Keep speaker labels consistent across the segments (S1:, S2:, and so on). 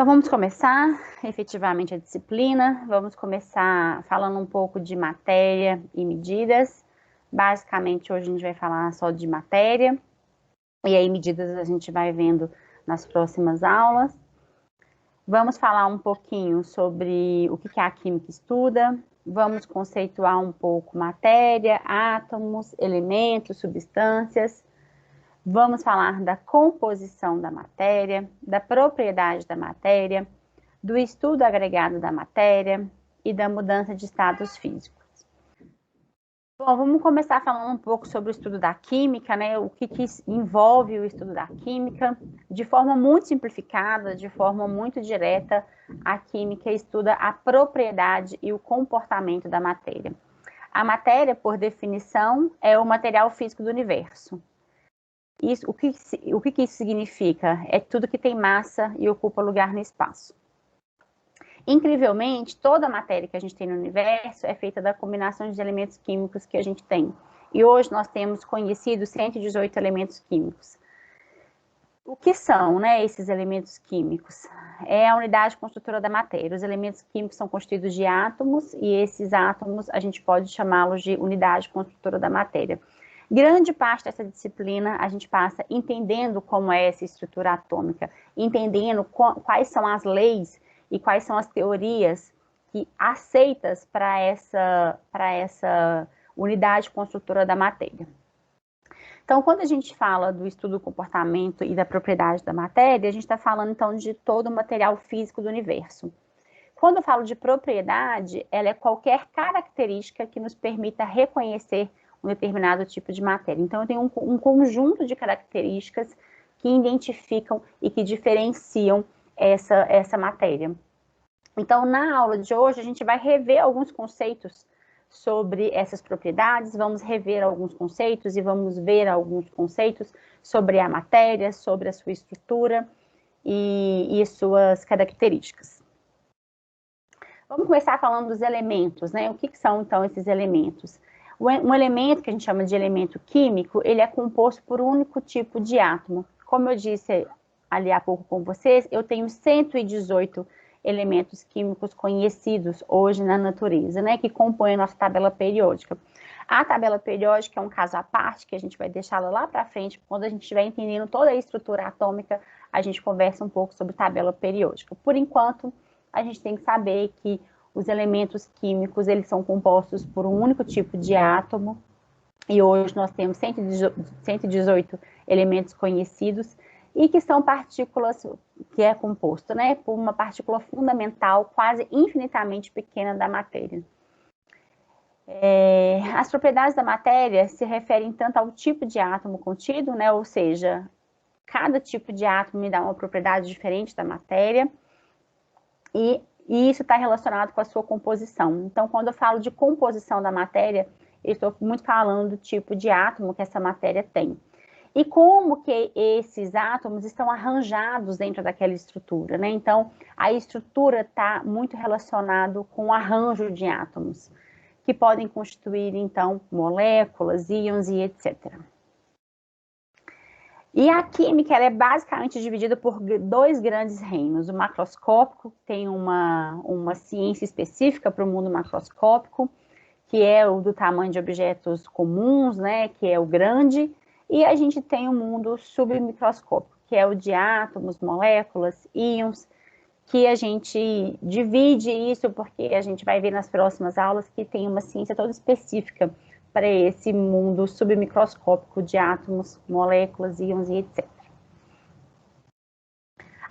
S1: Então, vamos começar efetivamente a disciplina. Vamos começar falando um pouco de matéria e medidas. Basicamente, hoje a gente vai falar só de matéria. E aí, medidas a gente vai vendo nas próximas aulas. Vamos falar um pouquinho sobre o que a química estuda. Vamos conceituar um pouco matéria, átomos, elementos, substâncias. Vamos falar da composição da matéria, da propriedade da matéria, do estudo agregado da matéria e da mudança de estados físicos. Bom, vamos começar falando um pouco sobre o estudo da química, né? O que envolve o estudo da química. De forma muito simplificada, de forma muito direta, a química estuda a propriedade e o comportamento da matéria. A matéria, por definição, é o material físico do universo. Isso, o que isso significa? É tudo que tem massa e ocupa lugar no espaço. Incrivelmente, toda a matéria que a gente tem no universo é feita da combinação de elementos químicos que a gente tem. E hoje nós temos conhecido 118 elementos químicos. O que são, né, esses elementos químicos? É a unidade construtora da matéria. Os elementos químicos são constituídos de átomos e esses átomos a gente pode chamá-los de unidade construtora da matéria. Grande parte dessa disciplina a gente passa entendendo como é essa estrutura atômica, entendendo quais são as leis e quais são as teorias que aceitas para essa unidade construtora da matéria. Então, quando a gente fala do estudo do comportamento e da propriedade da matéria, a gente está falando, então, de todo o material físico do universo. Quando eu falo de propriedade, ela é qualquer característica que nos permita reconhecer um determinado tipo de matéria. Então, eu tenho um conjunto de características que identificam e que diferenciam essa matéria. Então, na aula de hoje, a gente vai rever alguns conceitos sobre essas propriedades, vamos rever alguns conceitos e vamos ver alguns conceitos sobre a matéria, sobre a sua estrutura e suas características. Vamos começar falando dos elementos, né? O que são, então, esses elementos? Um elemento que a gente chama de elemento químico, ele é composto por um único tipo de átomo. Como eu disse ali há pouco com vocês, eu tenho 118 elementos químicos conhecidos hoje na natureza, né, que compõem a nossa tabela periódica. A tabela periódica é um caso à parte, que a gente vai deixá-la lá para frente, quando a gente estiver entendendo toda a estrutura atômica, a gente conversa um pouco sobre tabela periódica. Por enquanto, a gente tem que saber que os elementos químicos, eles são compostos por um único tipo de átomo, e hoje nós temos 118 elementos conhecidos, e que são partículas, que é composto, né, por uma partícula fundamental, quase infinitamente pequena da matéria. As propriedades da matéria se referem tanto ao tipo de átomo contido, né, ou seja, cada tipo de átomo me dá uma propriedade diferente da matéria, e isso está relacionado com a sua composição. Então, quando eu falo de composição da matéria, eu estou muito falando do tipo de átomo que essa matéria tem. E como que esses átomos estão arranjados dentro daquela estrutura, né? Então, a estrutura está muito relacionada com o arranjo de átomos, que podem constituir, então, moléculas, íons e etc. E a química, ela é basicamente dividida por dois grandes reinos. O macroscópico, que tem uma ciência específica para o mundo macroscópico, que é o do tamanho de objetos comuns, né, que é o grande, e a gente tem o mundo submicroscópico, que é o de átomos, moléculas, íons, que a gente divide isso porque a gente vai ver nas próximas aulas que tem uma ciência toda específica para esse mundo submicroscópico de átomos, moléculas, íons e etc.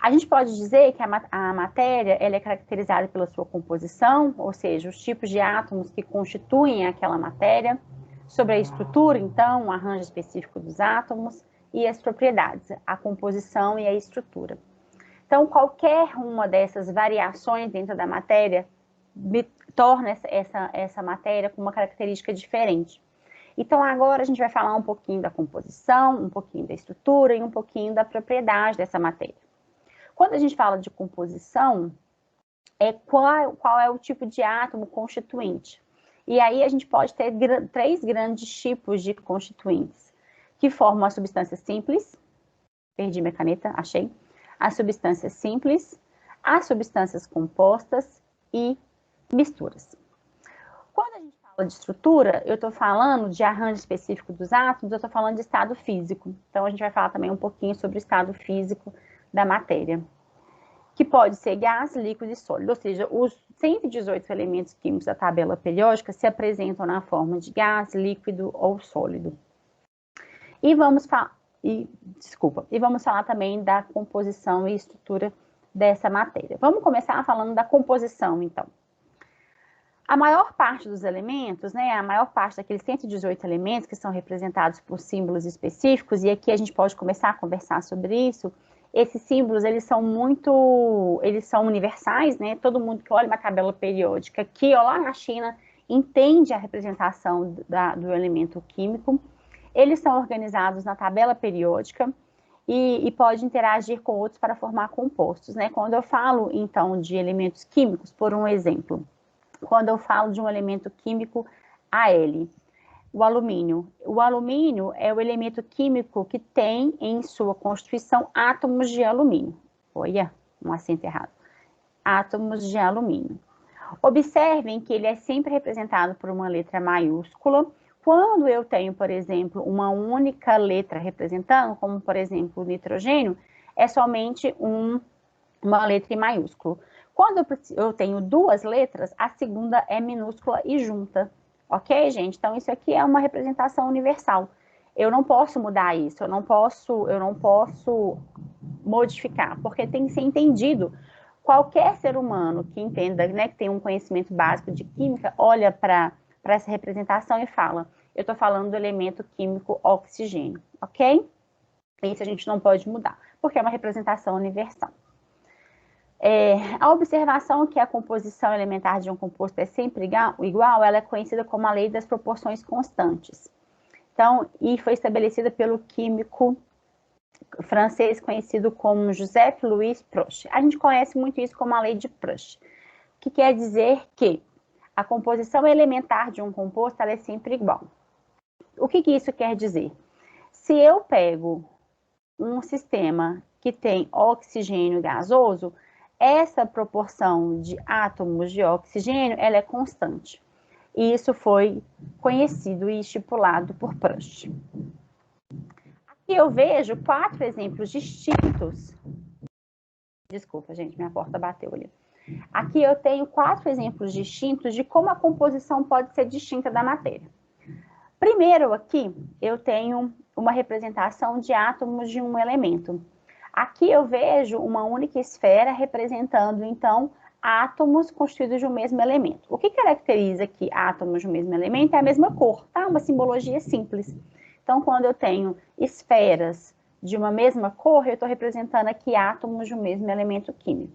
S1: A gente pode dizer que a matéria ela é caracterizada pela sua composição, ou seja, os tipos de átomos que constituem aquela matéria, sobre a estrutura, então, o arranjo específico dos átomos, e as propriedades, a composição e a estrutura. Então, qualquer uma dessas variações dentro da matéria torna essa matéria com uma característica diferente. Então, agora a gente vai falar um pouquinho da composição, um pouquinho da estrutura e um pouquinho da propriedade dessa matéria. Quando a gente fala de composição, qual é o tipo de átomo constituinte? E aí a gente pode ter três grandes tipos de constituintes, que formam a substância simples, perdi minha caneta, achei, a substância simples, as substâncias compostas e misturas. Quando a gente fala de estrutura, eu estou falando de arranjo específico dos átomos, eu estou falando de estado físico. Então, a gente vai falar também um pouquinho sobre o estado físico da matéria, que pode ser gás, líquido e sólido, ou seja, os 118 elementos químicos da tabela periódica se apresentam na forma de gás, líquido ou sólido. E vamos falar também da composição e estrutura dessa matéria. Vamos começar falando da composição, então. A maior parte dos elementos, né, a maior parte daqueles 118 elementos que são representados por símbolos específicos, e aqui a gente pode começar a conversar sobre isso, esses símbolos, eles são universais, né, todo mundo que olha uma tabela periódica aqui ou lá na China entende a representação do elemento químico. Eles são organizados na tabela periódica e pode interagir com outros para formar compostos, né? Quando eu falo, então, de elementos químicos, por um exemplo, quando eu falo de um elemento químico Al, o alumínio. O alumínio é o elemento químico que tem em sua constituição átomos de alumínio. Olha, um acento errado. Átomos de alumínio. Observem que ele é sempre representado por uma letra maiúscula. Quando eu tenho, por exemplo, uma única letra representando, como, por exemplo, o nitrogênio, é somente uma letra em maiúsculo. Quando eu tenho duas letras, a segunda é minúscula e junta. Ok, gente? Então, isso aqui é uma representação universal. Eu não posso mudar isso, eu não posso modificar, porque tem que ser entendido. Qualquer ser humano que entenda, né, que tem um conhecimento básico de química, olha para essa representação e fala, eu estou falando do elemento químico oxigênio, ok? Isso a gente não pode mudar, porque é uma representação universal. A observação que a composição elementar de um composto é sempre igual, ela é conhecida como a lei das proporções constantes. Então, e foi estabelecida pelo químico francês conhecido como Joseph-Louis Proust. A gente conhece muito isso como a lei de Proust, que quer dizer que a composição elementar de um composto ela é sempre igual. O que isso quer dizer? Se eu pego um sistema que tem oxigênio gasoso, essa proporção de átomos de oxigênio ela é constante. E isso foi conhecido e estipulado por Proust. Aqui eu vejo 4 exemplos distintos. Desculpa, gente, minha porta bateu ali. Aqui eu tenho 4 exemplos distintos de como a composição pode ser distinta da matéria. Primeiro aqui, eu tenho uma representação de átomos de um elemento. Aqui eu vejo uma única esfera representando, então, átomos constituídos de um mesmo elemento. O que caracteriza aqui átomos de um mesmo elemento é a mesma cor, tá? Uma simbologia simples. Então, quando eu tenho esferas de uma mesma cor, eu estou representando aqui átomos de um mesmo elemento químico.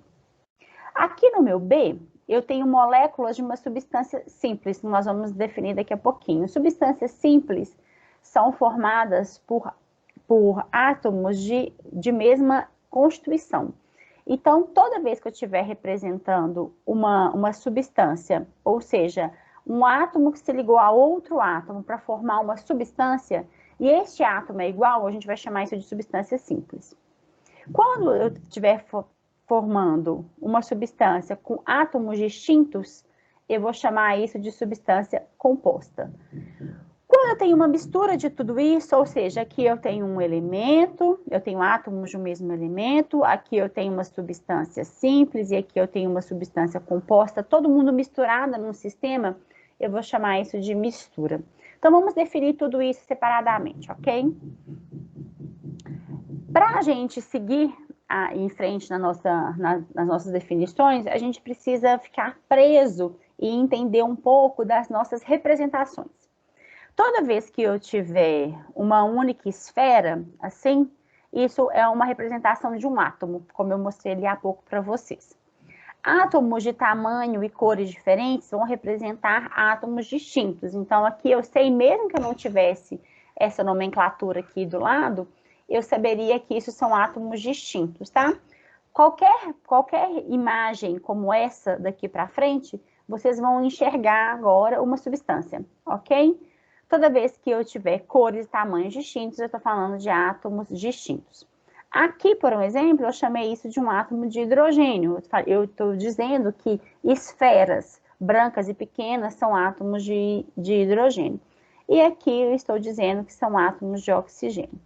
S1: Aqui no meu B, eu tenho moléculas de uma substância simples, que nós vamos definir daqui a pouquinho. Substâncias simples são formadas por átomos de mesma constituição. Então, toda vez que eu estiver representando uma substância, ou seja, um átomo que se ligou a outro átomo para formar uma substância, e este átomo é igual, a gente vai chamar isso de substância simples. Quando eu estiver formando uma substância com átomos distintos, eu vou chamar isso de substância composta. Quando eu tenho uma mistura de tudo isso, ou seja, aqui eu tenho um elemento, eu tenho átomos do mesmo elemento, aqui eu tenho uma substância simples e aqui eu tenho uma substância composta, todo mundo misturado num sistema, eu vou chamar isso de mistura. Então, vamos definir tudo isso separadamente, ok? Para a gente seguir em frente nas nossas definições, a gente precisa ficar preso e entender um pouco das nossas representações. Toda vez que eu tiver uma única esfera, assim, isso é uma representação de um átomo, como eu mostrei ali há pouco para vocês. Átomos de tamanho e cores diferentes vão representar átomos distintos. Então, aqui eu sei, mesmo que eu não tivesse essa nomenclatura aqui do lado, eu saberia que isso são átomos distintos, tá? Qualquer imagem como essa daqui para frente, vocês vão enxergar agora uma substância, ok? Toda vez que eu tiver cores e tamanhos distintos, eu estou falando de átomos distintos. Aqui, por um exemplo, eu chamei isso de um átomo de hidrogênio. Eu estou dizendo que esferas brancas e pequenas são átomos de hidrogênio. E aqui eu estou dizendo que são átomos de oxigênio.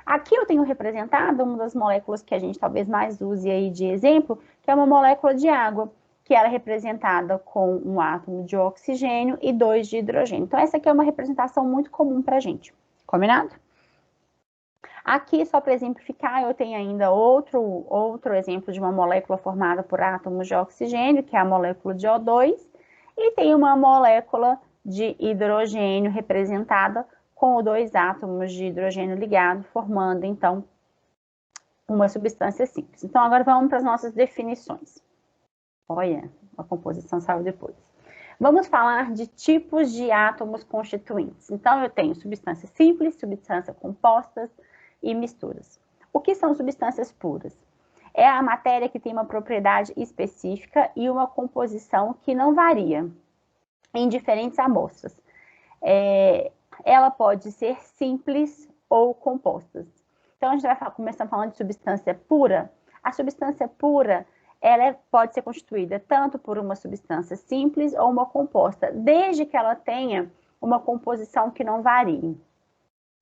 S1: Aqui eu tenho representado uma das moléculas que a gente talvez mais use aí de exemplo, que é uma molécula de água, que ela é representada com um átomo de oxigênio e 2 de hidrogênio. Então, essa aqui é uma representação muito comum para a gente. Combinado? Aqui, só para exemplificar, eu tenho ainda outro exemplo de uma molécula formada por átomos de oxigênio, que é a molécula de O2, e tem uma molécula de hidrogênio representada com 2 átomos de hidrogênio ligados, formando, então, uma substância simples. Então, agora vamos para as nossas definições. Olha, a composição saiu depois. Vamos falar de tipos de átomos constituintes. Então, eu tenho substâncias simples, substâncias compostas e misturas. O que são substâncias puras? É a matéria que tem uma propriedade específica e uma composição que não varia em diferentes amostras. Ela pode ser simples ou compostas. Então, a gente vai começar falando de substância pura. A substância pura, ela pode ser constituída tanto por uma substância simples ou uma composta, desde que ela tenha uma composição que não varie.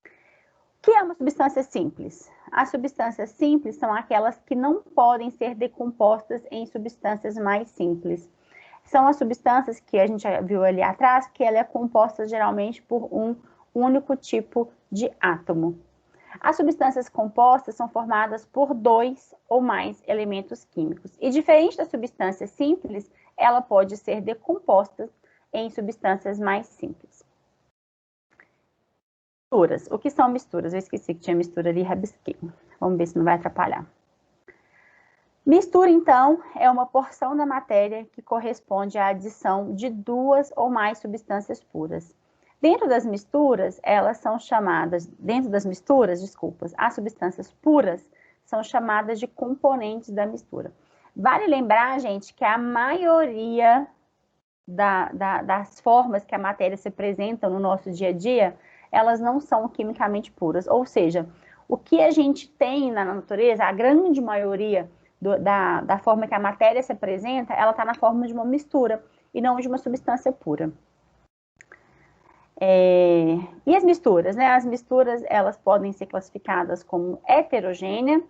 S1: O que é uma substância simples? As substâncias simples são aquelas que não podem ser decompostas em substâncias mais simples. São as substâncias que a gente já viu ali atrás, que ela é composta geralmente por um único tipo de átomo. As substâncias compostas são formadas por 2 ou mais elementos químicos. E diferente da substância simples, ela pode ser decomposta em substâncias mais simples. Misturas. O que são misturas? Eu esqueci que tinha mistura ali, rabisquei. Vamos ver se não vai atrapalhar. Mistura, então, é uma porção da matéria que corresponde à adição de 2 ou mais substâncias puras. Dentro das misturas, as substâncias puras são chamadas de componentes da mistura. Vale lembrar, gente, que a maioria das formas que a matéria se apresenta no nosso dia a dia, elas não são quimicamente puras. Ou seja, o que a gente tem na natureza, a grande maioria da forma que a matéria se apresenta, ela está na forma de uma mistura e não de uma substância pura. E as misturas, né? As misturas, elas podem ser classificadas como heterogênea,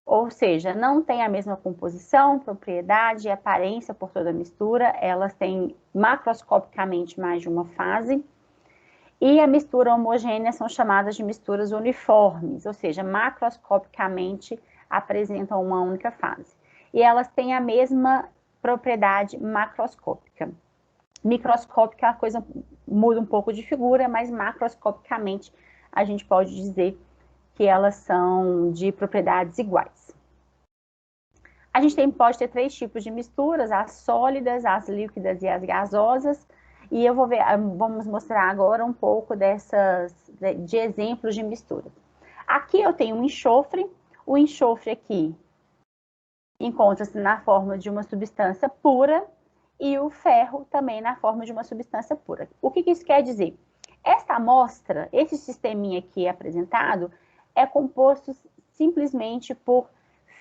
S1: ou seja, não tem a mesma composição, propriedade e aparência por toda a mistura, elas têm macroscopicamente mais de uma fase. E a mistura homogênea são chamadas de misturas uniformes, ou seja, macroscopicamente apresentam uma única fase. E elas têm a mesma propriedade macroscópica. Microscópica, a coisa muda um pouco de figura, mas macroscopicamente a gente pode dizer que elas são de propriedades iguais. A gente pode ter 3 tipos de misturas, as sólidas, as líquidas e as gasosas, e vamos mostrar agora um pouco de exemplos de mistura. Aqui eu tenho um enxofre, o enxofre aqui encontra-se na forma de uma substância pura, e o ferro também na forma de uma substância pura. O que isso quer dizer? Essa amostra, esse sisteminha aqui apresentado, é composto simplesmente por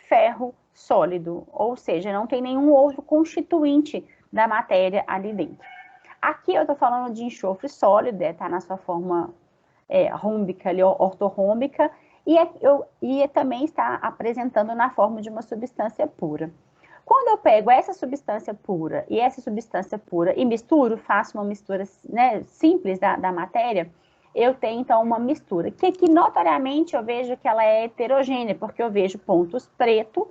S1: ferro sólido, ou seja, não tem nenhum outro constituinte da matéria ali dentro. Aqui eu estou falando de enxofre sólido, está na sua forma rômbica, ali, ortorrômbica, e também está apresentando na forma de uma substância pura. Quando eu pego essa substância pura e misturo, faço uma mistura, né, simples da matéria, eu tenho então uma mistura, que aqui notoriamente eu vejo que ela é heterogênea, porque eu vejo pontos preto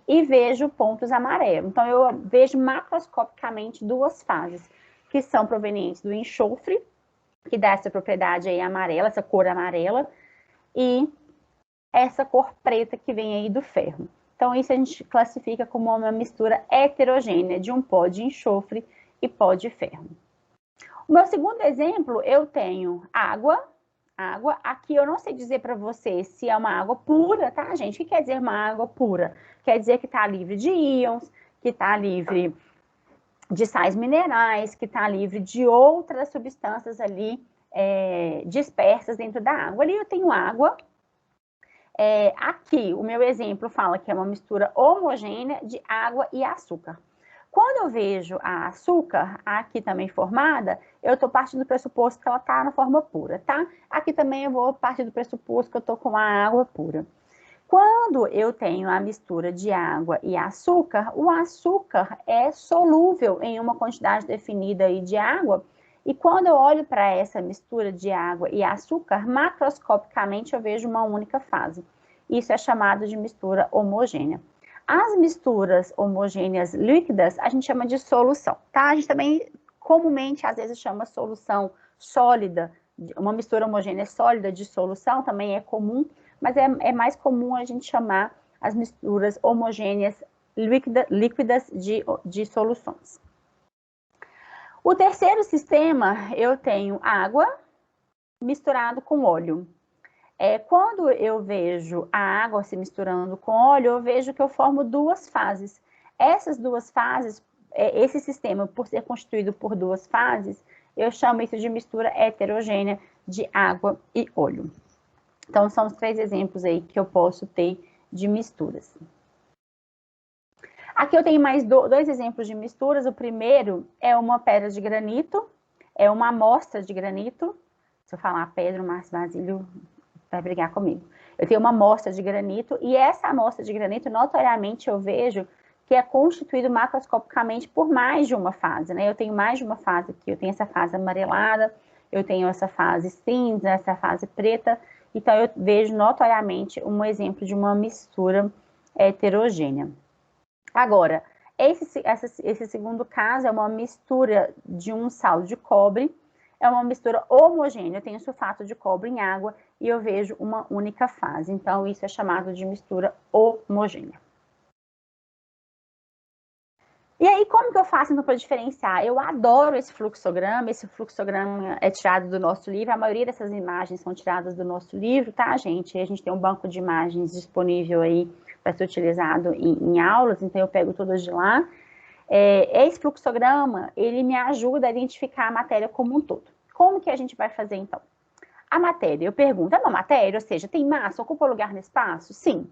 S1: e vejo pontos amarelos. Então eu vejo macroscopicamente 2 fases, que são provenientes do enxofre, que dá essa propriedade aí amarela, essa cor amarela, e essa cor preta que vem aí do ferro. Então, isso a gente classifica como uma mistura heterogênea de um pó de enxofre e pó de ferro. O meu segundo exemplo, eu tenho água. Aqui eu não sei dizer para vocês se é uma água pura, tá, gente? O que quer dizer uma água pura? Quer dizer que está livre de íons, que está livre de sais minerais, que está livre de outras substâncias ali dispersas dentro da água. Ali eu tenho água. Aqui, o meu exemplo fala que é uma mistura homogênea de água e açúcar. Quando eu vejo a açúcar, aqui também formada, eu estou partindo do pressuposto que ela está na forma pura, tá? Aqui também eu vou partir do pressuposto que eu estou com a água pura. Quando eu tenho a mistura de água e açúcar, o açúcar é solúvel em uma quantidade definida aí de água, e quando eu olho para essa mistura de água e açúcar, macroscopicamente eu vejo uma única fase. Isso é chamado de mistura homogênea. As misturas homogêneas líquidas, a gente chama de solução, tá? A gente também, comumente, às vezes chama solução sólida, uma mistura homogênea sólida de solução, também é comum, mas é mais comum a gente chamar as misturas homogêneas líquidas de soluções. O terceiro sistema, eu tenho água misturado com óleo. Quando eu vejo a água se misturando com óleo, eu vejo que eu formo duas fases. Essas duas fases, esse sistema, por ser constituído por duas fases, eu chamo isso de mistura heterogênea de água e óleo. Então, são os 3 exemplos aí que eu posso ter de misturas. Aqui eu tenho mais 2 exemplos de misturas. O primeiro é uma pedra de granito, é uma amostra de granito. Se eu falar pedra, o Márcio Basílio vai brigar comigo. Eu tenho uma amostra de granito, e essa amostra de granito, notoriamente, eu vejo que é constituído macroscopicamente por mais de uma fase, né? Eu tenho mais de uma fase aqui. Eu tenho essa fase amarelada, eu tenho essa fase cinza, essa fase preta. Então, eu vejo notoriamente um exemplo de uma mistura heterogênea. Agora, esse segundo caso é uma mistura de um sal de cobre, é uma mistura homogênea, eu tenho sulfato de cobre em água e eu vejo uma única fase. Então, isso é chamado de mistura homogênea. E aí, como que eu faço então para diferenciar? Eu adoro esse fluxograma é tirado do nosso livro, a maioria dessas imagens são tiradas do nosso livro, tá, gente? A gente tem um banco de imagens disponível aí para ser utilizado em aulas, então eu pego todas de lá. Esse fluxograma, ele me ajuda a identificar a matéria como um todo. Como que a gente vai fazer, então? A matéria, eu pergunto, é uma matéria? Ou seja, tem massa, ocupa lugar no espaço? Sim.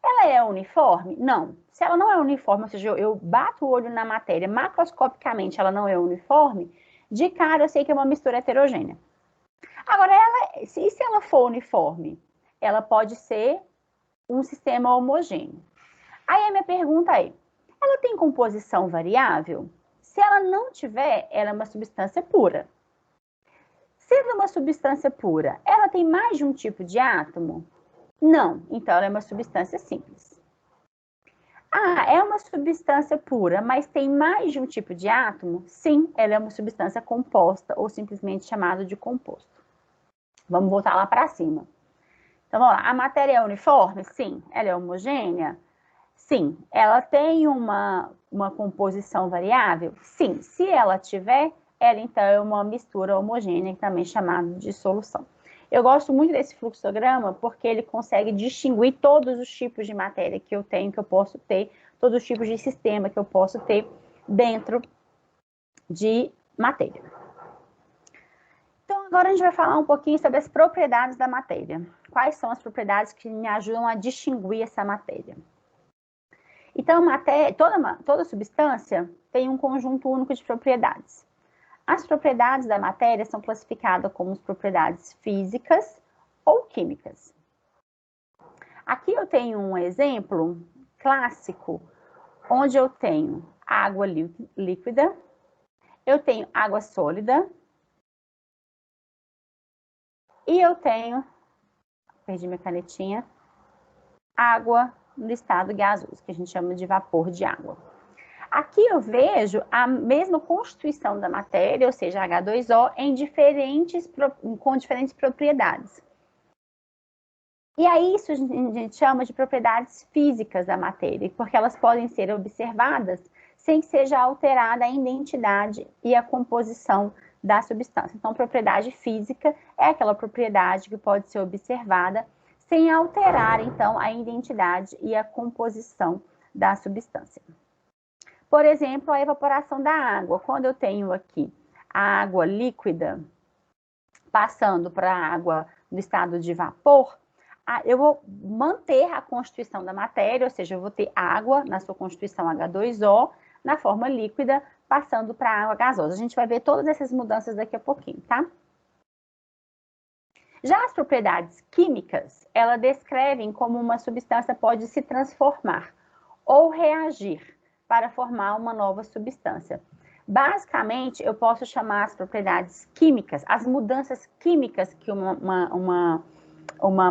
S1: Ela é uniforme? Não. Se ela não é uniforme, ou seja, eu bato o olho na matéria, macroscopicamente ela não é uniforme, de cara eu sei que é uma mistura heterogênea. Agora, se ela for uniforme, ela pode ser um sistema homogêneo. Aí a minha pergunta é, ela tem composição variável? Se ela não tiver, ela é uma substância pura. Sendo uma substância pura, ela tem mais de um tipo de átomo? Não, então ela é uma substância simples. É uma substância pura, mas tem mais de um tipo de átomo? Sim, ela é uma substância composta, ou simplesmente chamada de composto. Vamos voltar lá para cima. Então, vamos lá. A matéria é uniforme? Sim. Ela é homogênea? Sim. Ela tem uma composição variável? Sim. Se ela tiver, ela então é uma mistura homogênea, também chamada de solução. Eu gosto muito desse fluxograma porque ele consegue distinguir todos os tipos de matéria que eu tenho, que eu posso ter, todos os tipos de sistema que eu posso ter dentro de matéria. Então, agora a gente vai falar um pouquinho sobre as propriedades da matéria. Quais são as propriedades que me ajudam a distinguir essa matéria? Então, toda substância tem um conjunto único de propriedades. As propriedades da matéria são classificadas como propriedades físicas ou químicas. Aqui eu tenho um exemplo clássico, onde eu tenho água líquida, eu tenho água sólida, e eu tenho, perdi minha canetinha, água no estado gasoso, que a gente chama de vapor de água. Aqui eu vejo a mesma constituição da matéria, ou seja, H2O, com diferentes propriedades. E aí isso a gente chama de propriedades físicas da matéria, porque elas podem ser observadas sem que seja alterada a identidade e a composição da substância. Então, propriedade física é aquela propriedade que pode ser observada sem alterar, então, a identidade e a composição da substância. Por exemplo, a evaporação da água. Quando eu tenho aqui a água líquida passando para a água no estado de vapor, eu vou manter a constituição da matéria, ou seja, eu vou ter água na sua constituição H2O, na forma líquida, passando para água gasosa. A gente vai ver todas essas mudanças daqui a pouquinho, tá? Já as propriedades químicas, elas descrevem como uma substância pode se transformar ou reagir para formar uma nova substância. Basicamente, eu posso chamar as propriedades químicas, as mudanças químicas que uma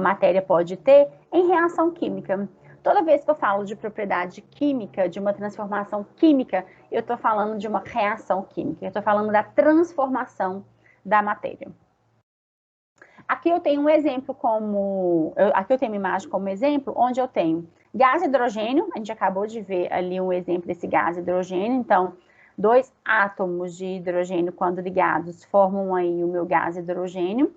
S1: matéria pode ter em reação química. Toda vez que eu falo de propriedade química, de uma transformação química, eu estou falando de uma reação química, eu estou falando da transformação da matéria. Aqui eu tenho um exemplo aqui eu tenho uma imagem como exemplo, onde eu tenho gás hidrogênio, a gente acabou de ver ali um exemplo desse gás hidrogênio, então, 2 átomos de hidrogênio, quando ligados, formam aí o meu gás hidrogênio,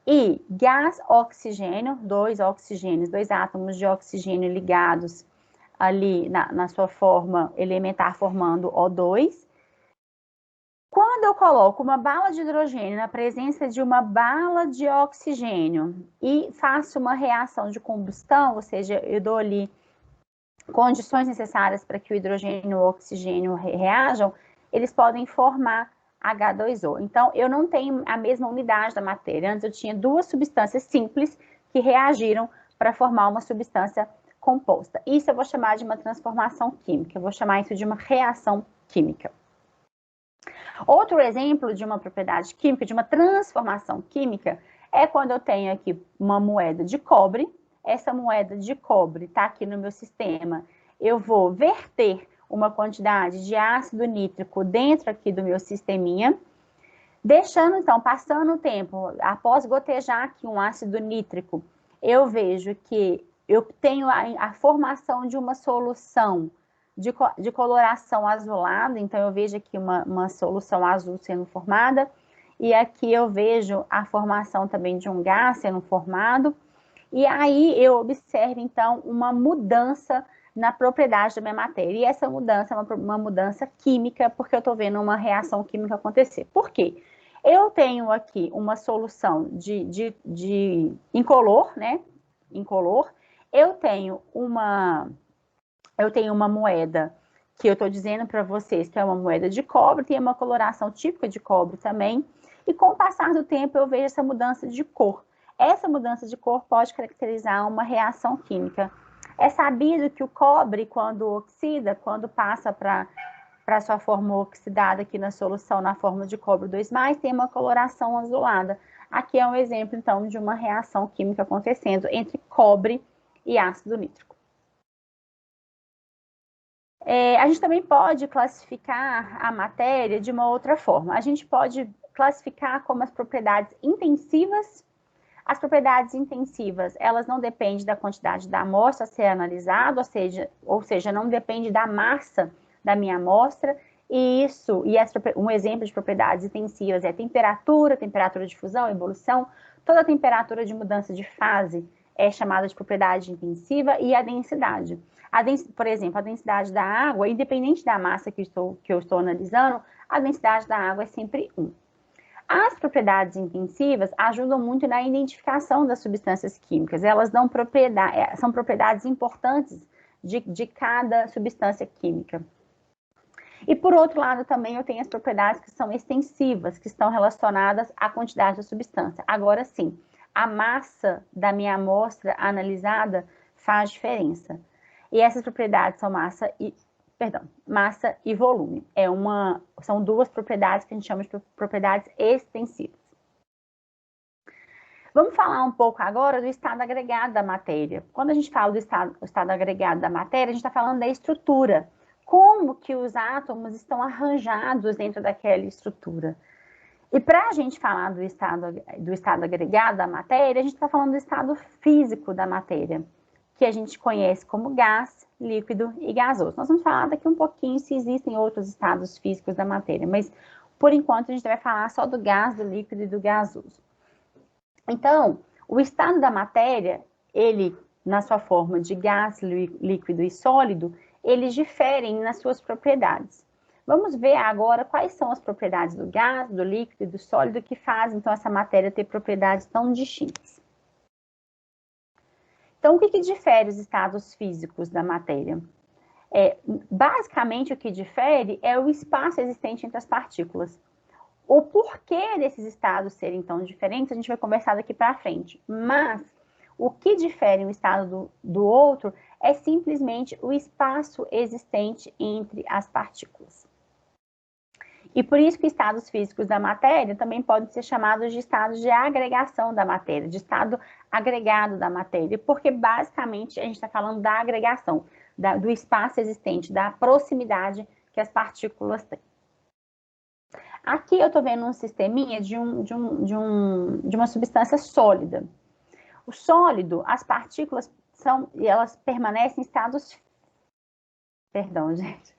S1: e gás oxigênio, 2 oxigênios, 2 átomos de oxigênio ligados ali na sua forma elementar, formando O2. Quando eu coloco uma bala de hidrogênio na presença de uma bala de oxigênio e faço uma reação de combustão, ou seja, eu dou ali condições necessárias para que o hidrogênio e o oxigênio reajam, eles podem formar H2O. Então, eu não tenho a mesma unidade da matéria. Antes eu tinha 2 substâncias simples que reagiram para formar uma substância composta. Isso eu vou chamar de uma transformação química, eu vou chamar isso de uma reação química. Outro exemplo de uma propriedade química, de uma transformação química, é quando eu tenho aqui uma moeda de cobre. Essa moeda de cobre está aqui no meu sistema. Eu vou verter uma quantidade de ácido nítrico dentro aqui do meu sisteminha, deixando, então, passando o tempo, após gotejar aqui um ácido nítrico, eu vejo que eu tenho a formação de uma solução de coloração azulada, então eu vejo aqui uma solução azul sendo formada, e aqui eu vejo a formação também de um gás sendo formado, e aí eu observo, então, uma mudança na propriedade da minha matéria, e essa mudança é uma mudança química, porque eu estou vendo uma reação química acontecer. Por quê? Eu tenho aqui uma solução de incolor, né? Incolor. Eu tenho uma moeda que eu estou dizendo para vocês que é uma moeda de cobre, tem uma coloração típica de cobre também, e com o passar do tempo eu vejo essa mudança de cor. Essa mudança de cor pode caracterizar uma reação química. É sabido que o cobre, quando oxida, quando passa para sua forma oxidada aqui na solução, na forma de cobre 2+, tem uma coloração azulada. Aqui é um exemplo, então, de uma reação química acontecendo entre cobre e ácido nítrico. A gente também pode classificar a matéria de uma outra forma. A gente pode classificar como as propriedades intensivas. As propriedades intensivas, elas não dependem da quantidade da amostra a ser analisada, ou seja, não depende da massa da minha amostra, um exemplo de propriedades intensivas é a temperatura de fusão, evolução, toda temperatura de mudança de fase é chamada de propriedade intensiva, e a densidade. Por exemplo, a densidade da água, independente da massa que eu estou analisando, a densidade da água é sempre 1. As propriedades intensivas ajudam muito na identificação das substâncias químicas. Elas dão são propriedades importantes de cada substância química. E, por outro lado, também eu tenho as propriedades que são extensivas, que estão relacionadas à quantidade da substância. Agora sim, a massa da minha amostra analisada faz diferença. E essas propriedades são massa e volume. São 2 propriedades que a gente chama de propriedades extensivas. Vamos falar um pouco agora do estado agregado da matéria. Quando a gente fala do estado agregado da matéria, a gente está falando da estrutura. Como que os átomos estão arranjados dentro daquela estrutura. E para a gente falar do estado agregado da matéria, a gente está falando do estado físico da matéria, que a gente conhece como gás, líquido e gasoso. Nós vamos falar daqui um pouquinho se existem outros estados físicos da matéria, mas por enquanto a gente vai falar só do gás, do líquido e do gasoso. Então, o estado da matéria, ele, na sua forma de gás, líquido e sólido, eles diferem nas suas propriedades. Vamos ver agora quais são as propriedades do gás, do líquido e do sólido que fazem, então, essa matéria ter propriedades tão distintas. Então, o que difere os estados físicos da matéria? Basicamente, o que difere é o espaço existente entre as partículas. O porquê desses estados serem tão diferentes, a gente vai conversar daqui para frente. Mas, o que difere um estado do outro é simplesmente o espaço existente entre as partículas. E por isso que estados físicos da matéria também podem ser chamados de estados de agregação da matéria, de estado agregado da matéria, porque basicamente a gente está falando da agregação, do espaço existente, da proximidade que as partículas têm. Aqui eu estou vendo um sisteminha de uma substância sólida. O sólido, as partículas elas permanecem em estados... Perdão, gente.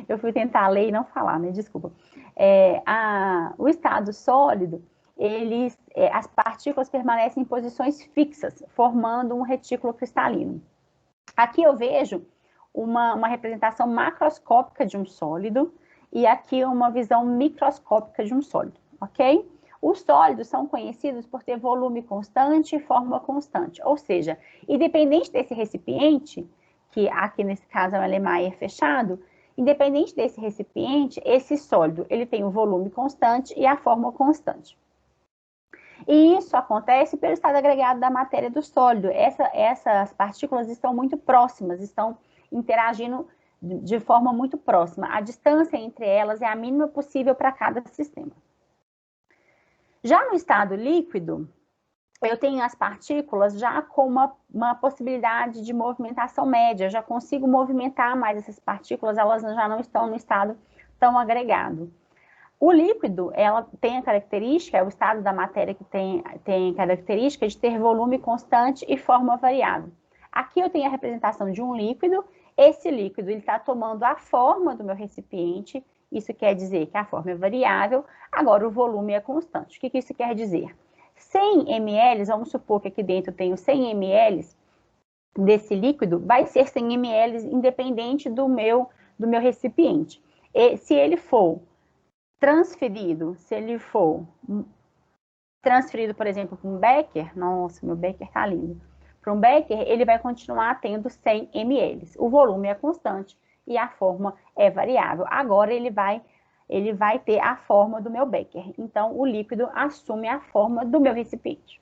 S1: Eu fui tentar ler e não falar, né? Desculpa. O estado sólido, as partículas permanecem em posições fixas, formando um retículo cristalino. Aqui eu vejo uma representação macroscópica de um sólido e aqui uma visão microscópica de um sólido, ok? Os sólidos são conhecidos por ter volume constante e forma constante, ou seja, independente desse recipiente, que aqui nesse caso é um Erlenmeyer fechado, independente desse recipiente, esse sólido, ele tem o volume constante e a forma constante. E isso acontece pelo estado agregado da matéria do sólido. Essas partículas estão muito próximas, estão interagindo de forma muito próxima. A distância entre elas é a mínima possível para cada sistema. Já no estado líquido, eu tenho as partículas já com uma possibilidade de movimentação média, eu já consigo movimentar mais essas partículas, elas já não estão no estado tão agregado. O líquido, ela tem a característica, é o estado da matéria que tem característica de ter volume constante e forma variável. Aqui eu tenho a representação de um líquido, esse líquido está tomando a forma do meu recipiente, isso quer dizer que a forma é variável, agora o volume é constante. O que isso quer dizer? 100 ml, vamos supor que aqui dentro eu tenho 100 ml desse líquido, vai ser 100 ml independente do meu recipiente. E se ele for transferido, por exemplo, para um becker, nossa, meu becker está lindo. Para um becker, ele vai continuar tendo 100 ml. O volume é constante e a forma é variável. Agora ele vai ter a forma do meu becker. Então, o líquido assume a forma do meu recipiente.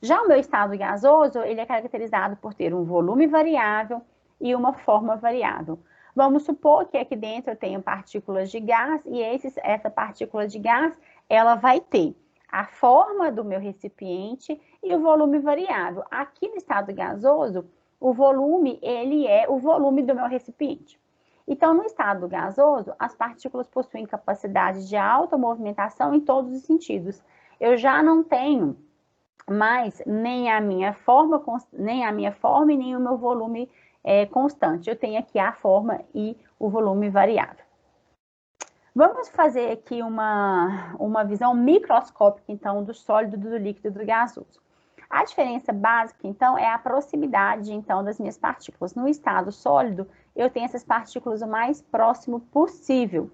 S1: Já o meu estado gasoso, ele é caracterizado por ter um volume variável e uma forma variável. Vamos supor que aqui dentro eu tenho partículas de gás e essa partícula de gás, ela vai ter a forma do meu recipiente e o volume variável. Aqui no estado gasoso, o volume, ele é o volume do meu recipiente. Então, no estado gasoso, as partículas possuem capacidade de alta movimentação em todos os sentidos. Eu já não tenho mais nem a minha forma e nem o meu volume constante. Eu tenho aqui a forma e o volume variável. Vamos fazer aqui uma visão microscópica, então, do sólido, do líquido e do gasoso. A diferença básica, então, é a proximidade, então, das minhas partículas. No estado sólido, eu tenho essas partículas o mais próximo possível.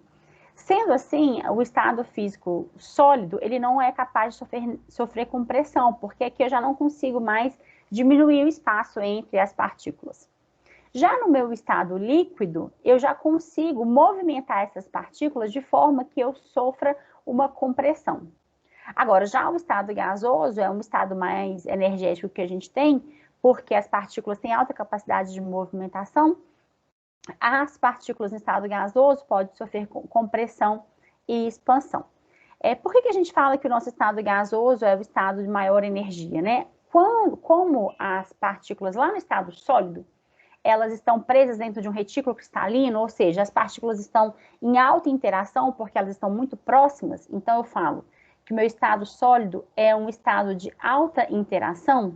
S1: Sendo assim, o estado físico sólido, ele não é capaz de sofrer compressão, porque aqui eu já não consigo mais diminuir o espaço entre as partículas. Já no meu estado líquido, eu já consigo movimentar essas partículas de forma que eu sofra uma compressão. Agora, já o estado gasoso é um estado mais energético que a gente tem, porque as partículas têm alta capacidade de movimentação. As partículas no estado gasoso podem sofrer compressão e expansão. Por que a gente fala que o nosso estado gasoso é o estado de maior energia, né? Como as partículas lá no estado sólido, elas estão presas dentro de um retículo cristalino, ou seja, as partículas estão em alta interação porque elas estão muito próximas, então eu falo que o meu estado sólido é um estado de alta interação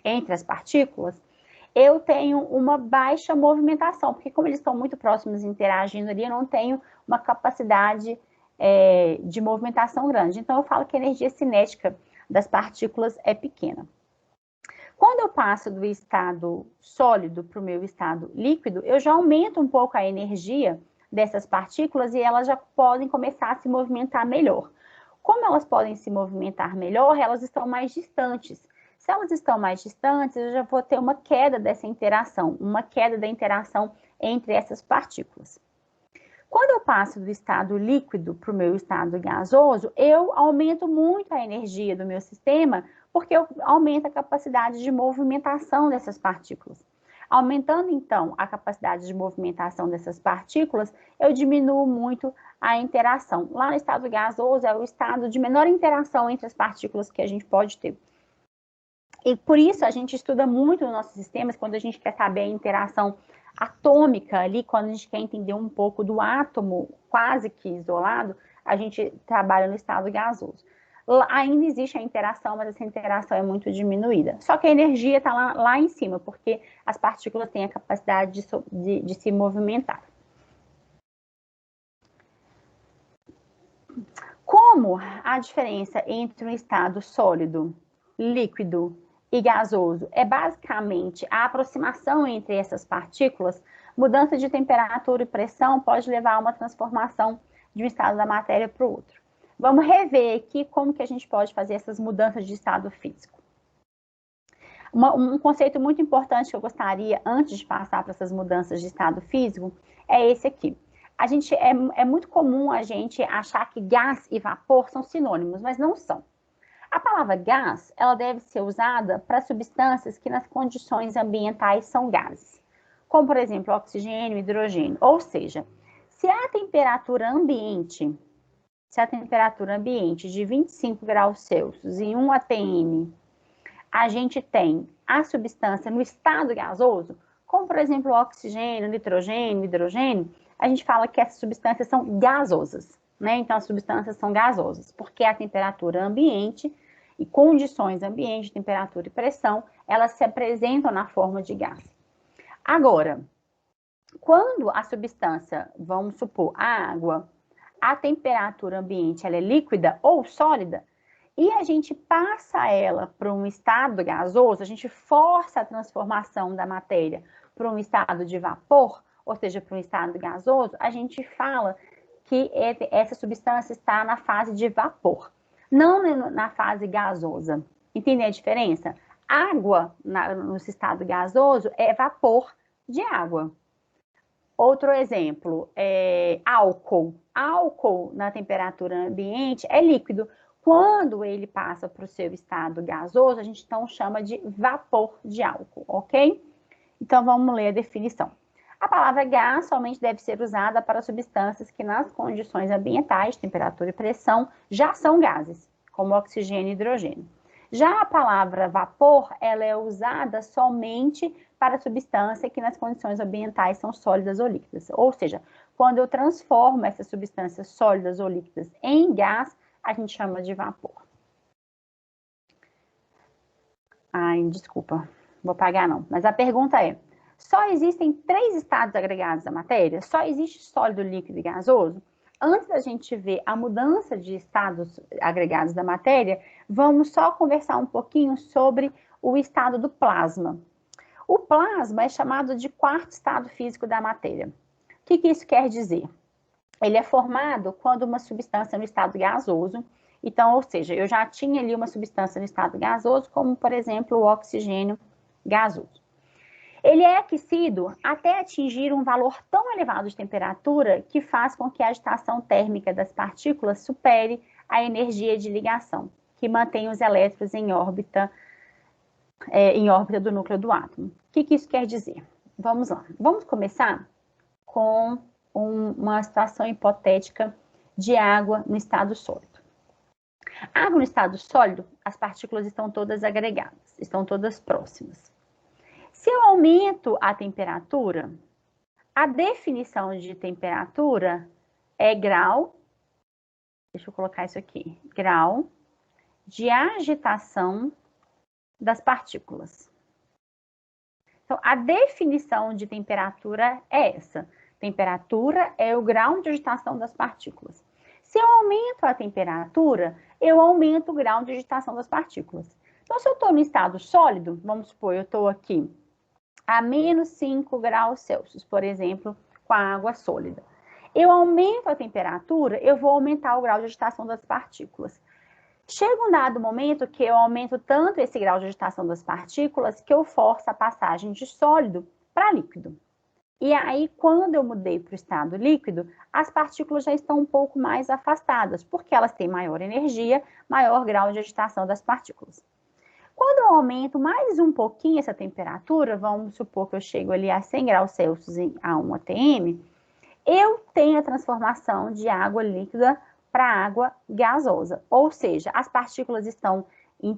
S1: entre as partículas, eu tenho uma baixa movimentação, porque como eles estão muito próximos interagindo ali, eu não tenho uma capacidade de movimentação grande. Então, eu falo que a energia cinética das partículas é pequena. Quando eu passo do estado sólido para o meu estado líquido, eu já aumento um pouco a energia dessas partículas e elas já podem começar a se movimentar melhor. Como elas podem se movimentar melhor, elas estão mais distantes. Se elas estão mais distantes, eu já vou ter uma queda dessa interação, uma queda da interação entre essas partículas. Quando eu passo do estado líquido para o meu estado gasoso, eu aumento muito a energia do meu sistema, porque eu aumento a capacidade de movimentação dessas partículas. Aumentando, então, a capacidade de movimentação dessas partículas, eu diminuo muito a interação. Lá no estado gasoso é o estado de menor interação entre as partículas que a gente pode ter. E por isso a gente estuda muito nos nossos sistemas, quando a gente quer saber a interação atômica ali, quando a gente quer entender um pouco do átomo quase que isolado, a gente trabalha no estado gasoso. Ainda existe a interação, mas essa interação é muito diminuída. Só que a energia está lá em cima, porque as partículas têm a capacidade de se movimentar. Como a diferença entre um estado sólido, líquido e gasoso é basicamente a aproximação entre essas partículas, mudança de temperatura e pressão pode levar a uma transformação de um estado da matéria para o outro. Vamos rever aqui como que a gente pode fazer essas mudanças de estado físico. Um conceito muito importante que eu gostaria, antes de passar para essas mudanças de estado físico, é esse aqui. É muito comum a gente achar que gás e vapor são sinônimos, mas não são. A palavra gás, ela deve ser usada para substâncias que nas condições ambientais são gases, como, por exemplo, oxigênio e hidrogênio. Ou seja, se a temperatura ambiente de 25 graus Celsius e 1 atm, a gente tem a substância no estado gasoso, como, por exemplo, oxigênio, nitrogênio, hidrogênio, a gente fala que essas substâncias são gasosas, né? Então, as substâncias são gasosas, porque a temperatura ambiente e condições ambiente, temperatura e pressão, elas se apresentam na forma de gás. Agora, quando a substância, vamos supor, a água, a temperatura ambiente ela é líquida ou sólida, e a gente passa ela para um estado gasoso, a gente força a transformação da matéria para um estado de vapor, ou seja, para um estado gasoso, a gente fala que essa substância está na fase de vapor, não na fase gasosa. Entende a diferença? Água, no estado gasoso, é vapor de água. Outro exemplo, álcool. Álcool, na temperatura ambiente, é líquido. Quando ele passa para o seu estado gasoso, a gente então chama de vapor de álcool, ok? Então, vamos ler a definição. A palavra gás somente deve ser usada para substâncias que, nas condições ambientais, temperatura e pressão, já são gases, como oxigênio e hidrogênio. Já a palavra vapor, ela é usada somente para substância que nas condições ambientais são sólidas ou líquidas. Ou seja, quando eu transformo essas substâncias sólidas ou líquidas em gás, a gente chama de vapor. Ai, desculpa, vou pagar não. Mas a pergunta é, só existem 3 estados agregados da matéria? Só existe sólido, líquido e gasoso? Antes da gente ver a mudança de estados agregados da matéria, vamos só conversar um pouquinho sobre o estado do plasma. O plasma é chamado de 4º estado físico da matéria. O que isso quer dizer? Ele é formado quando uma substância no estado gasoso, então, ou seja, eu já tinha ali uma substância no estado gasoso, como, por exemplo, o oxigênio gasoso. Ele é aquecido até atingir um valor tão elevado de temperatura que faz com que a agitação térmica das partículas supere a energia de ligação, que mantém os elétrons em órbita do núcleo do átomo. O que isso quer dizer? Vamos lá. Vamos começar com uma situação hipotética de água no estado sólido. Água no estado sólido, as partículas estão todas agregadas, estão todas próximas. Se eu aumento a temperatura, a definição de temperatura é grau, deixa eu colocar isso aqui, grau de agitação das partículas. Então, a definição de temperatura é essa. Temperatura é o grau de agitação das partículas. Se eu aumento a temperatura, eu aumento o grau de agitação das partículas. Então, se eu estou no estado sólido, vamos supor, eu estou aqui a menos 5 graus Celsius, por exemplo, com a água sólida. Eu aumento a temperatura, eu vou aumentar o grau de agitação das partículas. Chega um dado momento que eu aumento tanto esse grau de agitação das partículas que eu forço a passagem de sólido para líquido. E aí, quando eu mudei para o estado líquido, as partículas já estão um pouco mais afastadas, porque elas têm maior energia, maior grau de agitação das partículas. Quando eu aumento mais um pouquinho essa temperatura, vamos supor que eu chego ali a 100 graus Celsius a 1 atm, eu tenho a transformação de água líquida para água gasosa. Ou seja, as partículas estão em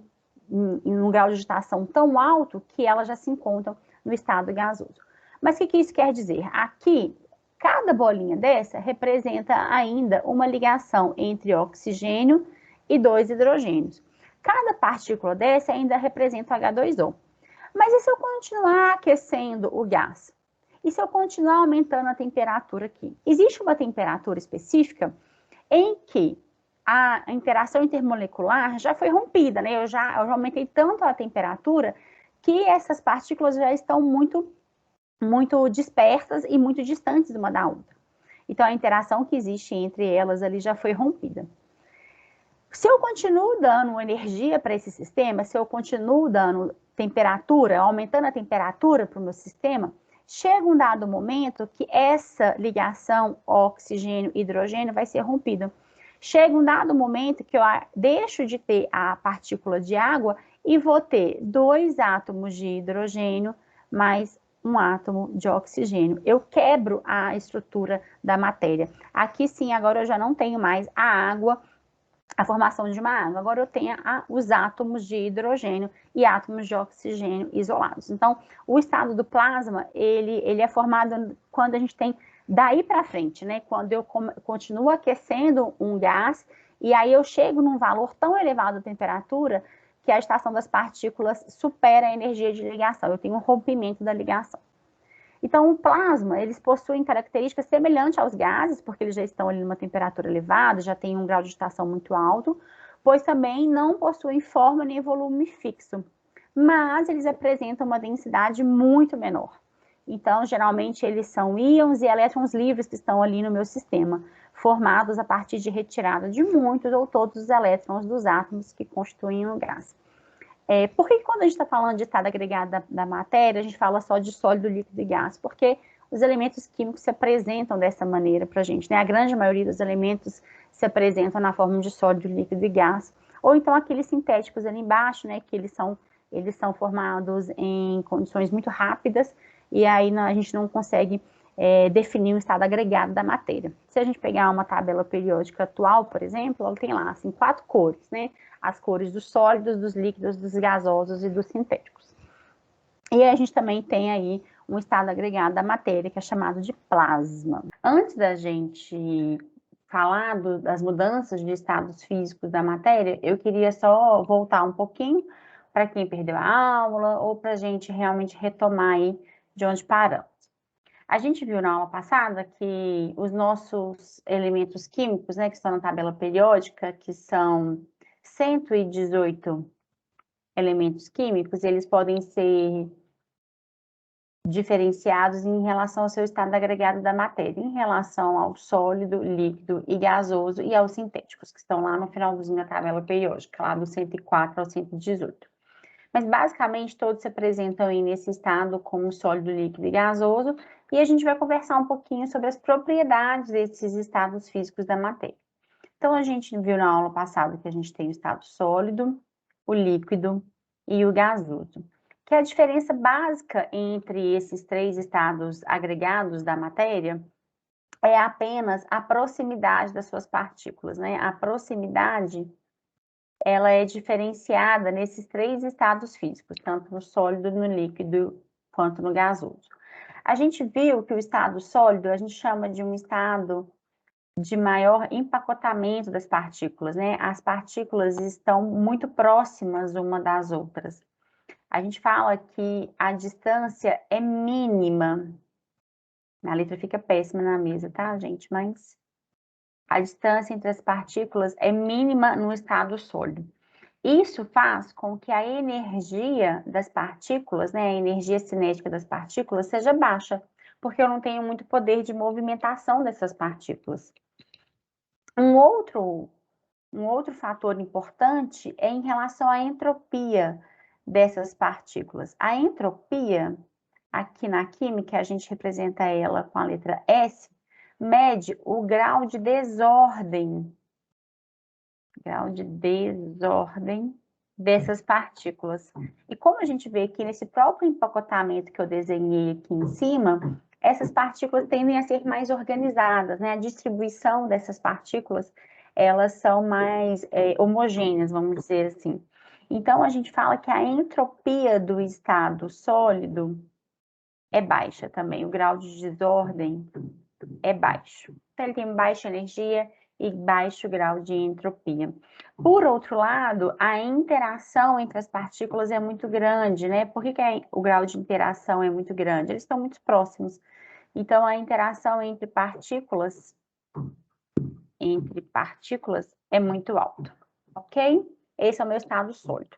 S1: um grau de agitação tão alto que elas já se encontram no estado gasoso. Mas o que isso quer dizer? Aqui, cada bolinha dessa representa ainda uma ligação entre oxigênio e 2 hidrogênios. Cada partícula dessa ainda representa o H2O. Mas e se eu continuar aquecendo o gás? E se eu continuar aumentando a temperatura aqui? Existe uma temperatura específica em que a interação intermolecular já foi rompida, né? Eu já aumentei tanto a temperatura que essas partículas já estão muito dispersas e muito distantes uma da outra. Então, a interação que existe entre elas ali já foi rompida. Se eu continuo dando energia para esse sistema, se eu continuo dando temperatura, aumentando a temperatura para o meu sistema, chega um dado momento que essa ligação oxigênio-hidrogênio vai ser rompida. Chega um dado momento que eu deixo de ter a partícula de água e vou ter 2 átomos de hidrogênio mais um átomo de oxigênio. Eu quebro a estrutura da matéria. Aqui sim, agora eu já não tenho mais a água, a formação de uma água. Agora eu tenho os átomos de hidrogênio e átomos de oxigênio isolados. Então, o estado do plasma, ele é formado quando a gente tem daí para frente, né? Quando eu continuo aquecendo um gás e aí eu chego num valor tão elevado de temperatura que a agitação das partículas supera a energia de ligação. Eu tenho um rompimento da ligação. Então, o plasma, eles possuem características semelhantes aos gases, porque eles já estão ali numa temperatura elevada, já tem um grau de agitação muito alto, pois também não possuem forma nem volume fixo, mas eles apresentam uma densidade muito menor. Então, geralmente, eles são íons e elétrons livres que estão ali no meu sistema, formados a partir de retirada de muitos ou todos os elétrons dos átomos que constituem o gás. Por que quando a gente está falando de estado agregado da matéria, a gente fala só de sólido, líquido e gás? Porque os elementos químicos se apresentam dessa maneira para a gente, né? A grande maioria dos elementos se apresentam na forma de sólido, líquido e gás, ou então aqueles sintéticos ali embaixo, né? Que eles são formados em condições muito rápidas, e aí a gente não consegue definir um estado agregado da matéria. Se a gente pegar uma tabela periódica atual, por exemplo, ela tem lá, assim, 4 cores, né? As cores dos sólidos, dos líquidos, dos gasosos e dos sintéticos. E a gente também tem aí um estado agregado da matéria, que é chamado de plasma. Antes da gente falar das mudanças de estados físicos da matéria, eu queria só voltar um pouquinho para quem perdeu a aula ou para a gente realmente retomar aí de onde paramos. A gente viu na aula passada que os nossos elementos químicos, né, que estão na tabela periódica, que são 118 elementos químicos, eles podem ser diferenciados em relação ao seu estado agregado da matéria, em relação ao sólido, líquido e gasoso e aos sintéticos, que estão lá no finalzinho da tabela periódica, lá do 104 ao 118. Mas, basicamente, todos se apresentam aí nesse estado como sólido, líquido e gasoso, e a gente vai conversar um pouquinho sobre as propriedades desses estados físicos da matéria. Então, a gente viu na aula passada que a gente tem o estado sólido, o líquido e o gasoso. Que a diferença básica entre esses 3 estados agregados da matéria é apenas a proximidade das suas partículas, né? A proximidade, ela é diferenciada nesses 3 estados físicos, tanto no sólido, no líquido, quanto no gasoso. A gente viu que o estado sólido, a gente chama de um estado de maior empacotamento das partículas, né? As partículas estão muito próximas uma das outras. A gente fala que a distância é mínima. A letra fica péssima na mesa, tá, gente? Mas a distância entre as partículas é mínima no estado sólido. Isso faz com que a energia das partículas, né, a energia cinética das partículas seja baixa, porque eu não tenho muito poder de movimentação dessas partículas. Um outro fator importante é em relação à entropia dessas partículas. A entropia, aqui na química, a gente representa ela com a letra S, mede o grau de desordem dessas partículas. E como a gente vê aqui nesse próprio empacotamento que eu desenhei aqui em cima, essas partículas tendem a ser mais organizadas, né? A distribuição dessas partículas, elas são mais homogêneas, vamos dizer assim. Então, a gente fala que a entropia do estado sólido é baixa também, o grau de desordem é baixo. Então, ele tem baixa energia e baixo grau de entropia. Por outro lado, a interação entre as partículas é muito grande, né? Por que o grau de interação é muito grande? Eles estão muito próximos. Então, a interação entre partículas é muito alta, ok? Esse é o meu estado sólido.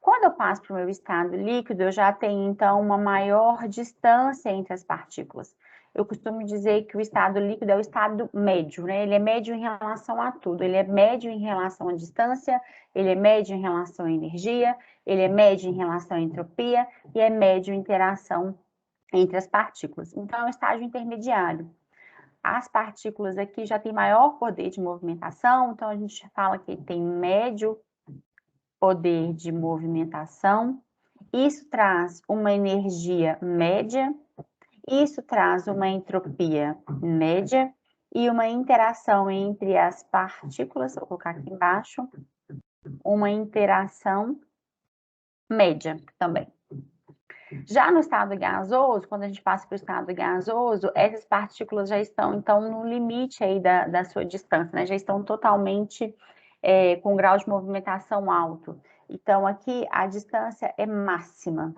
S1: Quando eu passo para o meu estado líquido, eu já tenho, então, uma maior distância entre as partículas. Eu costumo dizer que o estado líquido é o estado médio, né? Ele é médio em relação a tudo. Ele é médio em relação à distância, ele é médio em relação à energia, ele é médio em relação à entropia e é médio em interação entre as partículas. Então, é um estágio intermediário. As partículas aqui já têm maior poder de movimentação, então a gente fala que tem médio poder de movimentação. Isso traz uma energia média, isso traz uma entropia média e uma interação entre as partículas, vou colocar aqui embaixo, uma interação média também. Já no estado gasoso, quando a gente passa para o estado gasoso, essas partículas já estão, então, no limite aí da sua distância, né? Já estão totalmente com grau de movimentação alto. Então, aqui a distância é máxima.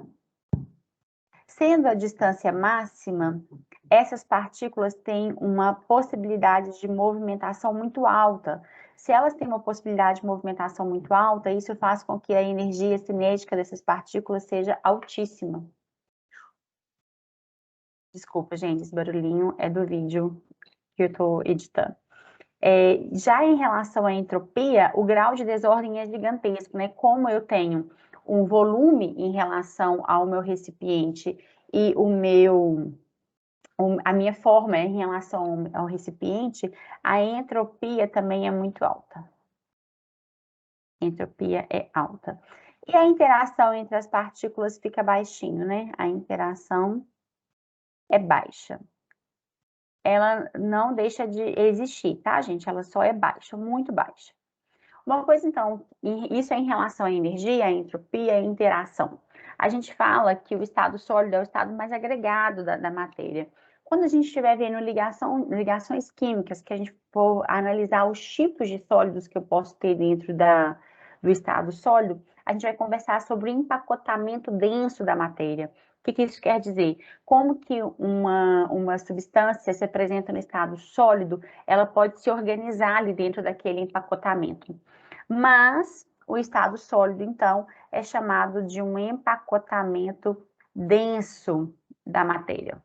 S1: Sendo a distância máxima, essas partículas têm uma possibilidade de movimentação muito alta. Se elas têm uma possibilidade de movimentação muito alta, isso faz com que a energia cinética dessas partículas seja altíssima. Desculpa, gente, esse barulhinho é do vídeo que eu estou editando. Já em relação à entropia, o grau de desordem é gigantesco, né? Como eu tenho um volume em relação ao meu recipiente e a minha forma em relação ao recipiente, a entropia também é muito alta. A entropia é alta. E a interação entre as partículas fica baixinho, né? A interação é baixa. Ela não deixa de existir, tá, gente? Ela só é baixa, muito baixa. Uma coisa, então, isso é em relação à energia, à entropia, à interação. A gente fala que o estado sólido é o estado mais agregado da matéria. Quando a gente estiver vendo ligações químicas, que a gente for analisar os tipos de sólidos que eu posso ter dentro do estado sólido, a gente vai conversar sobre o empacotamento denso da matéria. O que isso quer dizer? Como que uma substância se apresenta no estado sólido, ela pode se organizar ali dentro daquele empacotamento. Mas o estado sólido, então, é chamado de um empacotamento denso da matéria.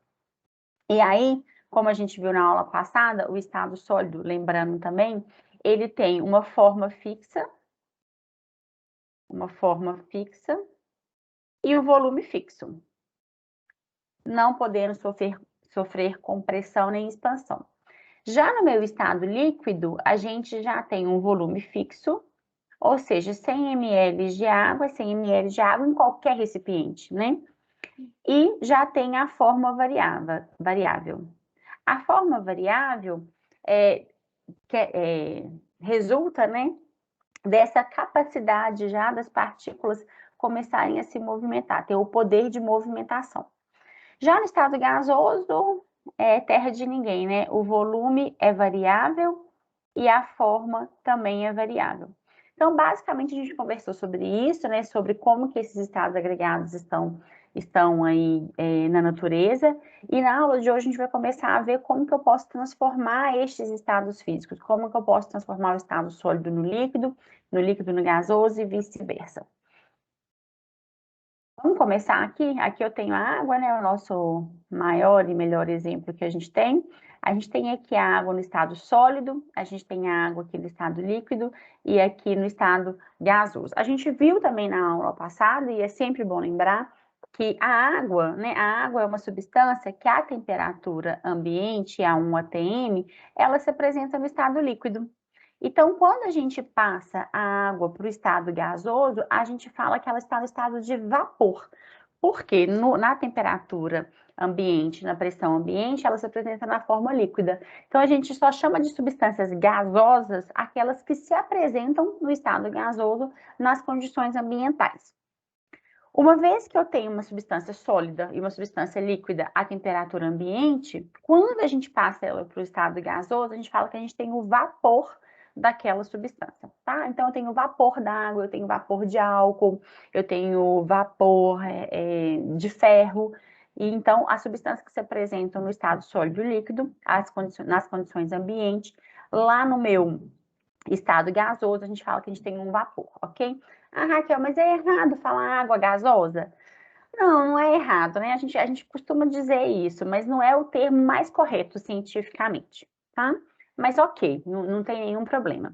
S1: E aí, como a gente viu na aula passada, o estado sólido, lembrando também, ele tem uma forma fixa e o volume fixo, não podendo sofrer compressão nem expansão. Já no meu estado líquido, a gente já tem um volume fixo, ou seja, 100 ml de água, 100 ml de água em qualquer recipiente, né? E já tem a forma variável. A forma variável resulta, né, dessa capacidade já das partículas começarem a se movimentar, ter o poder de movimentação. Já no estado gasoso, é terra de ninguém, né? O volume é variável e a forma também é variável. Então, basicamente, a gente conversou sobre isso, né? Sobre como que esses estados agregados estão aí na natureza. E na aula de hoje a gente vai começar a ver como que eu posso transformar estes estados físicos, como que eu posso transformar o estado sólido no líquido no gasoso e vice-versa. Vamos começar aqui? Aqui eu tenho a água, né? O nosso maior e melhor exemplo que a gente tem. A gente tem aqui a água no estado sólido, a gente tem a água aqui no estado líquido e aqui no estado gasoso. A gente viu também na aula passada, e é sempre bom lembrar, que a água, né? A água é uma substância que a temperatura ambiente, a 1 atm, ela se apresenta no estado líquido. Então, quando a gente passa a água para o estado gasoso, a gente fala que ela está no estado de vapor. Porque na temperatura ambiente, na pressão ambiente, ela se apresenta na forma líquida. Então, a gente só chama de substâncias gasosas aquelas que se apresentam no estado gasoso nas condições ambientais. Uma vez que eu tenho uma substância sólida e uma substância líquida à temperatura ambiente, quando a gente passa ela para o estado gasoso, a gente fala que a gente tem o vapor daquela substância, tá? Então, eu tenho vapor d'água, eu tenho vapor de álcool, eu tenho vapor de ferro. E então, as substâncias que se apresentam no estado sólido e líquido, nas condições ambiente, lá no meu estado gasoso, a gente fala que a gente tem um vapor, ok? Ah, Raquel, mas é errado falar água gasosa? Não, não é errado, né? A gente costuma dizer isso, mas não é o termo mais correto cientificamente, tá? Mas ok, não tem nenhum problema.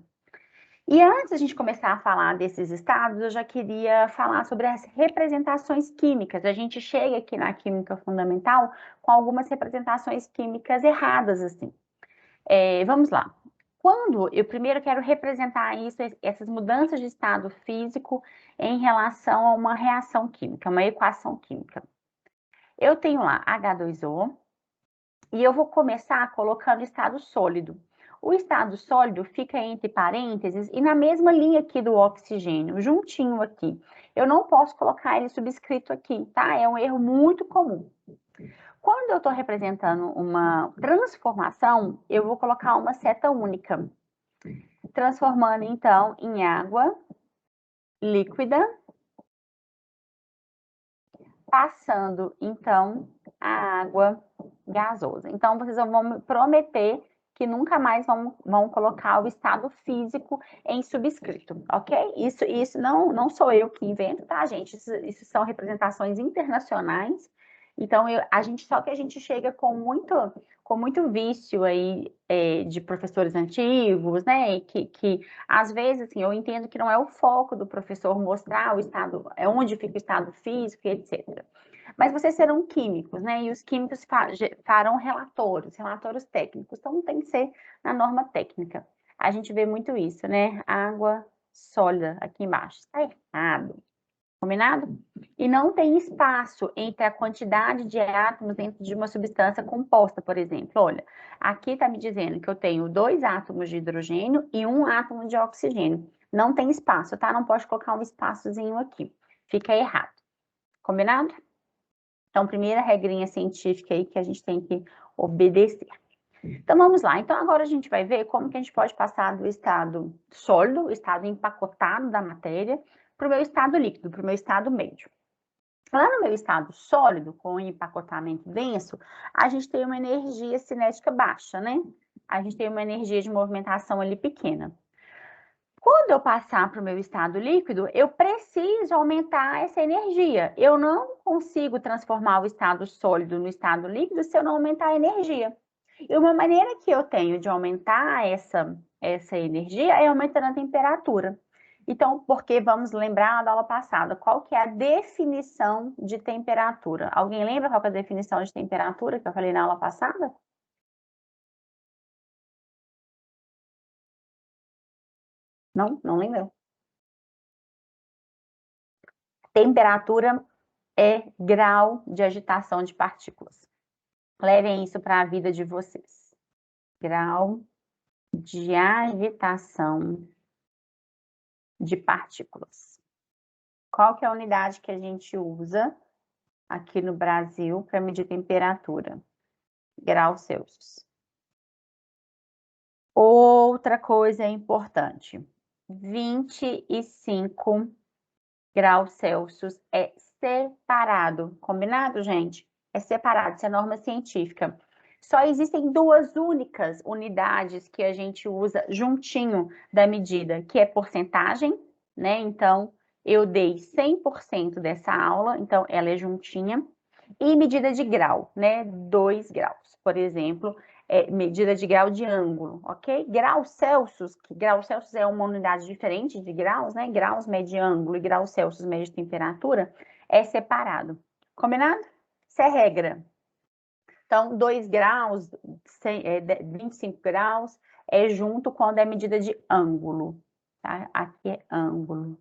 S1: E antes de a gente começar a falar desses estados, eu já queria falar sobre as representações químicas. A gente chega aqui na química fundamental com algumas representações químicas erradas, assim. Vamos lá. Quando eu primeiro quero representar isso, essas mudanças de estado físico em relação a uma reação química, uma equação química. Eu tenho lá H2O e eu vou começar colocando estado sólido. O estado sólido fica entre parênteses e na mesma linha aqui do oxigênio, juntinho aqui. Eu não posso colocar ele subscrito aqui, tá? É um erro muito comum. Quando eu estou representando uma transformação, eu vou colocar uma seta única, transformando então em água líquida, passando então a água gasosa. Então, vocês vão me prometer que nunca mais vão colocar o estado físico em subscrito, ok? Isso não sou eu que invento, tá, gente? Isso são representações internacionais. Então, só que a gente chega com muito vício aí de professores antigos, né? Que às vezes, assim, eu entendo que não é o foco do professor mostrar o estado, onde fica o estado físico, etc. Mas vocês serão químicos, né? E os químicos farão relatórios técnicos. Então, tem que ser na norma técnica. A gente vê muito isso, né? Água sólida aqui embaixo. Está errado. Combinado? E não tem espaço entre a quantidade de átomos dentro de uma substância composta, por exemplo. Olha, aqui está me dizendo que eu tenho 2 átomos de hidrogênio e 1 átomo de oxigênio. Não tem espaço, tá? Não pode colocar um espaçozinho aqui. Fica errado. Combinado? Então, primeira regrinha científica aí que a gente tem que obedecer. Então, vamos lá. Então, agora a gente vai ver como que a gente pode passar do estado sólido, o estado empacotado da matéria, para o meu estado líquido, para o meu estado médio. Lá no meu estado sólido, com empacotamento denso, a gente tem uma energia cinética baixa, né? A gente tem uma energia de movimentação ali pequena. Quando eu passar para o meu estado líquido, eu preciso aumentar essa energia. Eu não consigo transformar o estado sólido no estado líquido se eu não aumentar a energia. E uma maneira que eu tenho de aumentar essa energia é aumentando a temperatura. Então, porque vamos lembrar da aula passada, qual que é a definição de temperatura? Alguém lembra qual que é a definição de temperatura que eu falei na aula passada? Não lembro. Temperatura é grau de agitação de partículas. Levem isso para a vida de vocês. Grau de agitação de partículas. Qual que é a unidade que a gente usa aqui no Brasil para medir temperatura? Graus Celsius. Outra coisa importante, 25 graus Celsius é separado, combinado, gente? É separado, isso é norma científica. Só existem 2 únicas unidades que a gente usa juntinho da medida, que é porcentagem, né? Então, eu dei 100% dessa aula, então ela é juntinha. E medida de grau, né? 2 graus, por exemplo, medida de grau de ângulo, ok? Graus Celsius, que grau Celsius é uma unidade diferente de graus, né? Graus mede ângulo e graus Celsius mede temperatura, é separado. Combinado? Isso é regra. Então, 2 graus, 25 graus, é junto quando é medida de ângulo, tá? Aqui é ângulo.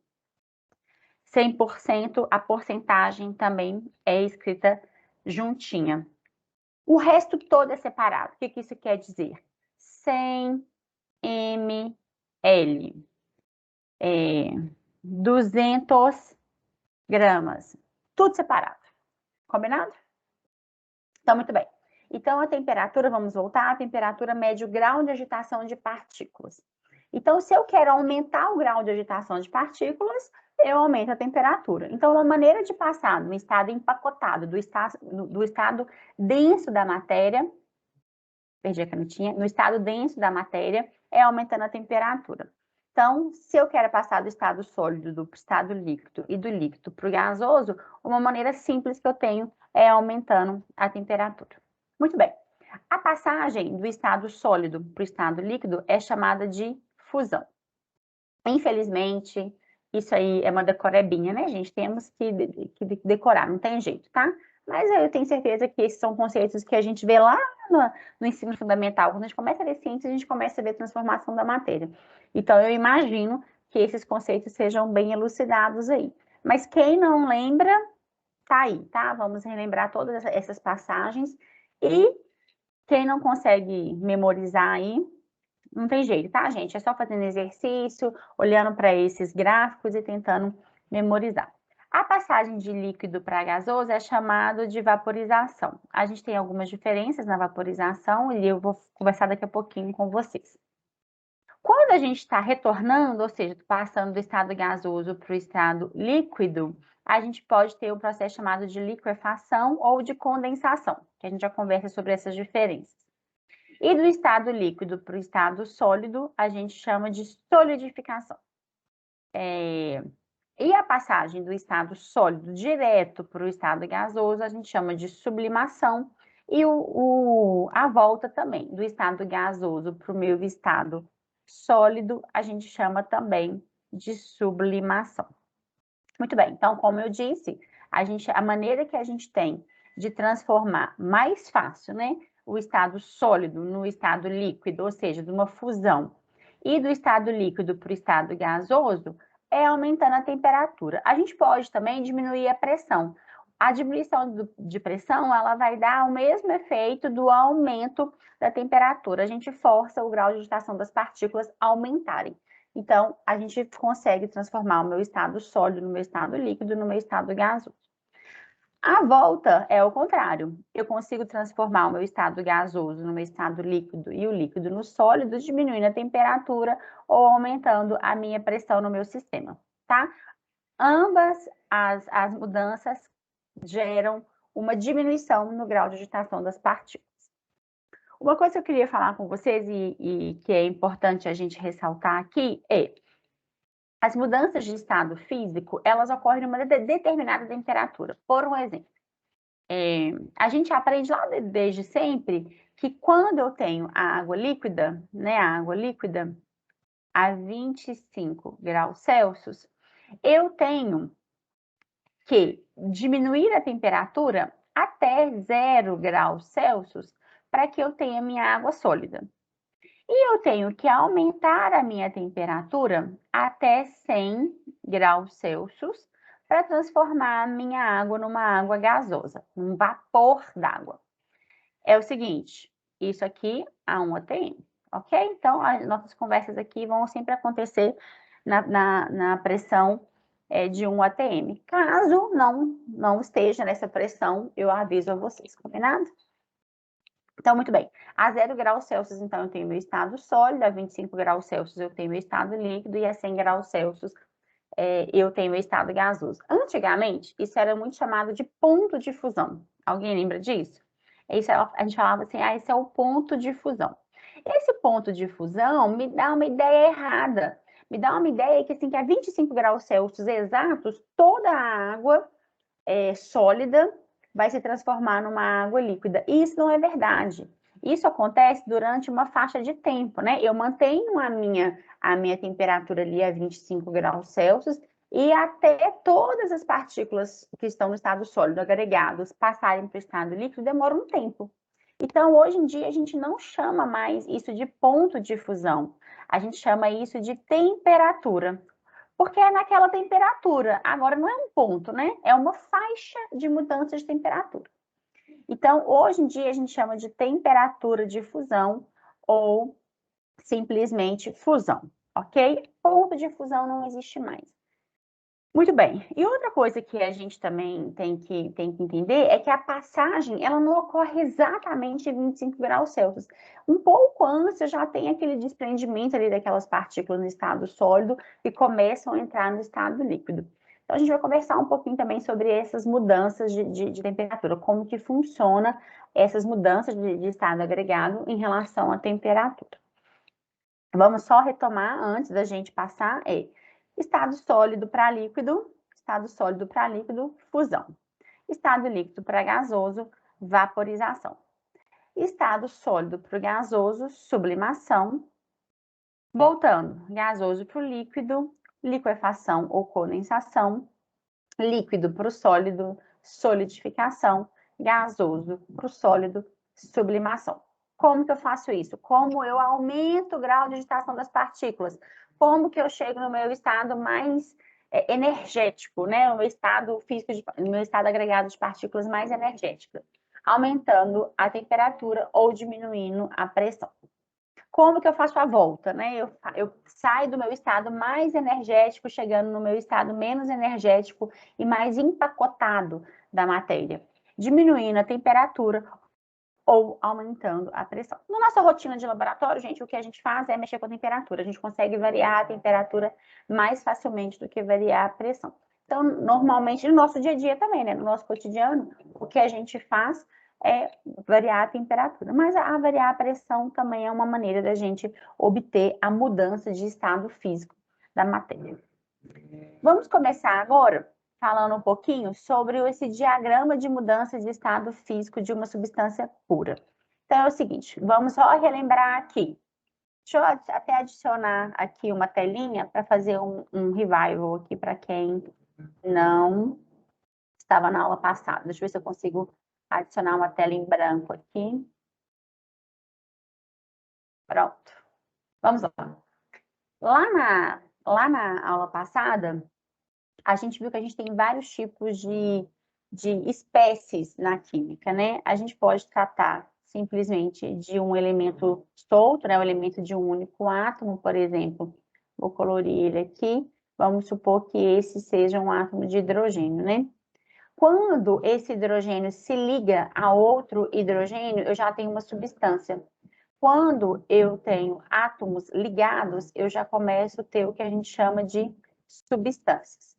S1: 100%, a porcentagem também é escrita juntinha. O resto todo é separado. O que isso quer dizer? 100 ml, 200 gramas, tudo separado. Combinado? Então, muito bem. Então, a temperatura, vamos voltar, a temperatura mede o grau de agitação de partículas. Então, se eu quero aumentar o grau de agitação de partículas, eu aumento a temperatura. Então, uma maneira de passar do estado empacotado, do estado denso da matéria, perdi a canetinha, no estado denso da matéria, é aumentando a temperatura. Então, se eu quero passar do estado sólido para o estado líquido e do líquido para o gasoso, uma maneira simples que eu tenho é aumentando a temperatura. Muito bem. A passagem do estado sólido para o estado líquido é chamada de fusão. Infelizmente, isso aí é uma decorebinha, né, gente? Temos que decorar, não tem jeito, tá? Mas eu tenho certeza que esses são conceitos que a gente vê lá no ensino fundamental. Quando a gente começa a ver ciência, a gente começa a ver transformação da matéria. Então, eu imagino que esses conceitos sejam bem elucidados aí. Mas quem não lembra, tá aí, tá? Vamos relembrar todas essas passagens. E quem não consegue memorizar aí, não tem jeito, tá, gente? É só fazendo exercício, olhando para esses gráficos e tentando memorizar. A passagem de líquido para gasoso é chamado de vaporização. A gente tem algumas diferenças na vaporização e eu vou conversar daqui a pouquinho com vocês. Quando a gente está retornando, ou seja, passando do estado gasoso para o estado líquido, a gente pode ter um processo chamado de liquefação ou de condensação, que a gente já conversa sobre essas diferenças. E do estado líquido para o estado sólido, a gente chama de solidificação. E a passagem do estado sólido direto para o estado gasoso, a gente chama de sublimação. E a volta também, do estado gasoso para o meu estado sólido, a gente chama também de sublimação. Muito bem, então, como eu disse, a maneira que a gente tem de transformar mais fácil, né, o estado sólido no estado líquido, ou seja, de uma fusão, e do estado líquido para o estado gasoso, é aumentando a temperatura. A gente pode também diminuir a pressão. A diminuição de pressão, ela vai dar o mesmo efeito do aumento da temperatura. A gente força o grau de agitação das partículas a aumentarem. Então, a gente consegue transformar o meu estado sólido no meu estado líquido, no meu estado gasoso. A volta é o contrário. Eu consigo transformar o meu estado gasoso no meu estado líquido e o líquido no sólido, diminuindo a temperatura ou aumentando a minha pressão no meu sistema, tá? Ambas as mudanças geram uma diminuição no grau de agitação das partículas. Uma coisa que eu queria falar com vocês e que é importante a gente ressaltar aqui é as mudanças de estado físico, elas ocorrem numa determinada temperatura. Por um exemplo, a gente aprende lá desde sempre que quando eu tenho a água líquida, né, a água líquida a 25 graus Celsius, eu tenho que diminuir a temperatura até 0 graus Celsius para que eu tenha minha água sólida. E eu tenho que aumentar a minha temperatura até 100 graus Celsius para transformar a minha água numa água gasosa, num vapor d'água. É o seguinte, isso aqui a 1 atm, ok? Então, as nossas conversas aqui vão sempre acontecer na pressão de 1 atm. Caso não esteja nessa pressão, eu aviso a vocês, combinado? Então, muito bem. A 0 graus Celsius, então, eu tenho meu estado sólido, a 25 graus Celsius eu tenho meu estado líquido, e a 100 graus Celsius eu tenho meu estado gasoso. Antigamente, isso era muito chamado de ponto de fusão. Alguém lembra disso? Isso a gente falava assim, esse é o ponto de fusão. Esse ponto de fusão me dá uma ideia errada, me dá uma ideia que, assim, que a 25 graus Celsius exatos, toda a água sólida vai se transformar numa água líquida. E isso não é verdade. Isso acontece durante uma faixa de tempo, né? Eu mantenho a minha temperatura ali a 25 graus Celsius e até todas as partículas que estão no estado sólido agregados passarem para o estado líquido demora um tempo. Então, hoje em dia, a gente não chama mais isso de ponto de fusão. A gente chama isso de temperatura. Porque é naquela temperatura. Agora, não é um ponto, né? É uma faixa de mudança de temperatura. Então, hoje em dia, a gente chama de temperatura de fusão ou simplesmente fusão, ok? Ponto de fusão não existe mais. Muito bem. E outra coisa que a gente também tem que entender é que a passagem, ela não ocorre exatamente em 25 graus Celsius. Um pouco antes, já tem aquele desprendimento ali daquelas partículas no estado sólido que começam a entrar no estado líquido. Então, a gente vai conversar um pouquinho também sobre essas mudanças de temperatura, como que funciona essas mudanças de estado agregado em relação à temperatura. Vamos só retomar antes da gente passar, estado sólido para líquido, fusão. Estado líquido para gasoso, vaporização. Estado sólido para o gasoso, sublimação. Voltando, gasoso para o líquido, liquefação ou condensação. Líquido para o sólido, solidificação. Gasoso para o sólido, sublimação. Como que eu faço isso? Como eu aumento o grau de agitação das partículas? Como que eu chego no meu estado mais energético, né? O meu estado físico, no meu estado agregado de partículas mais energético? Aumentando a temperatura ou diminuindo a pressão. Como que eu faço a volta, né? Eu saio do meu estado mais energético, chegando no meu estado menos energético e mais empacotado da matéria, diminuindo a temperatura ou aumentando a pressão. Na nossa rotina de laboratório, gente, o que a gente faz é mexer com a temperatura. A gente consegue variar a temperatura mais facilmente do que variar a pressão. Então, normalmente, no nosso dia a dia também, né? No nosso cotidiano, o que a gente faz é variar a temperatura. Mas a variar a pressão também é uma maneira da gente obter a mudança de estado físico da matéria. Vamos começar agora falando um pouquinho sobre esse diagrama de mudança de estado físico de uma substância pura. Então, é o seguinte, vamos só relembrar aqui. Deixa eu até adicionar aqui uma telinha para fazer um revival aqui para quem não estava na aula passada. Deixa eu ver se eu consigo adicionar uma tela em branco aqui. Pronto. Vamos lá. Lá na aula passada, a gente viu que a gente tem vários tipos de espécies na química, né? A gente pode tratar simplesmente de um elemento solto, né? Um elemento de um único átomo, por exemplo. Vou colorir ele aqui. Vamos supor que esse seja um átomo de hidrogênio, né? Quando esse hidrogênio se liga a outro hidrogênio, eu já tenho uma substância. Quando eu tenho átomos ligados, eu já começo a ter o que a gente chama de substâncias.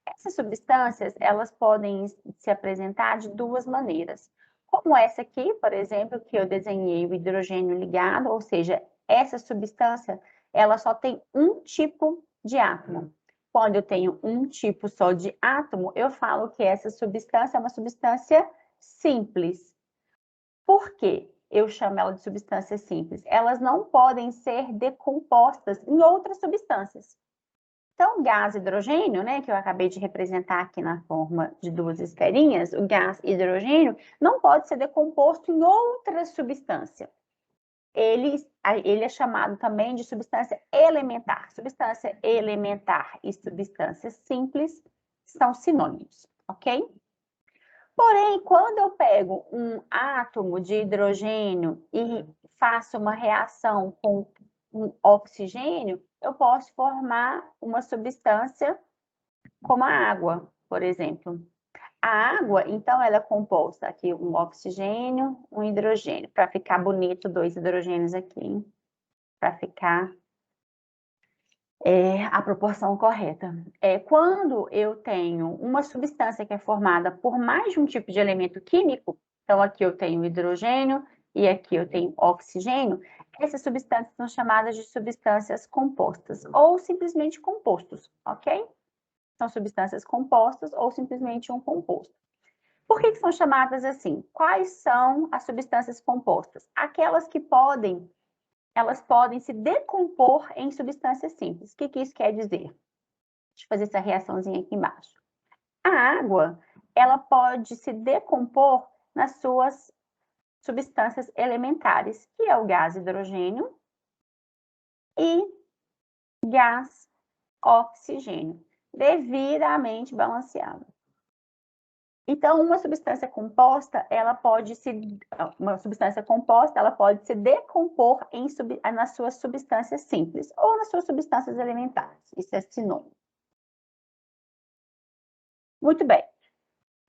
S1: Essas substâncias, elas podem se apresentar de duas maneiras. Como essa aqui, por exemplo, que eu desenhei o hidrogênio ligado, ou seja, essa substância, ela só tem um tipo de átomo. Quando eu tenho um tipo só de átomo, eu falo que essa substância é uma substância simples. Por quê? Eu chamo ela de substância simples. Elas não podem ser decompostas em outras substâncias. Então, o gás hidrogênio, né, que eu acabei de representar aqui na forma de duas esferinhas, o gás hidrogênio não pode ser decomposto em outra substância. Ele é chamado também de substância elementar. Substância elementar e substância simples são sinônimos, ok? Porém, quando eu pego um átomo de hidrogênio e faço uma reação com um oxigênio, eu posso formar uma substância como a água, por exemplo. A água, então, ela é composta aqui um oxigênio, um hidrogênio, para ficar bonito, dois hidrogênios aqui, para ficar a proporção correta. Quando eu tenho uma substância que é formada por mais de um tipo de elemento químico, então aqui eu tenho hidrogênio e aqui eu tenho oxigênio, essas substâncias são chamadas de substâncias compostas, ou simplesmente compostos, ok? São substâncias compostas ou simplesmente um composto. Por que são chamadas assim? Quais são as substâncias compostas? Aquelas que elas podem se decompor em substâncias simples. O que isso quer dizer? Deixa eu fazer essa reaçãozinha aqui embaixo. A água, ela pode se decompor nas suas substâncias elementares, que é o gás hidrogênio e gás oxigênio, devidamente balanceado. Então, uma substância composta, ela pode se decompor nas suas substâncias simples ou nas suas substâncias elementares. Isso é sinônimo. Muito bem.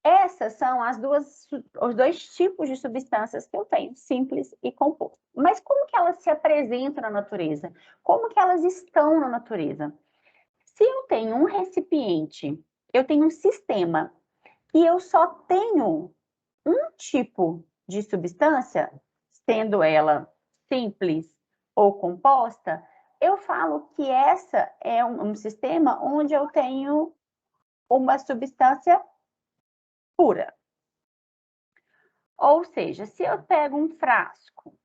S1: Essas são os dois tipos de substâncias que eu tenho, simples e composto. Mas como que elas se apresentam na natureza? Como que elas estão na natureza? Se eu tenho um recipiente, eu tenho um sistema, e eu só tenho um tipo de substância, sendo ela simples ou composta, eu falo que essa é um sistema onde eu tenho uma substância pura. Ou seja, se eu pego um frasco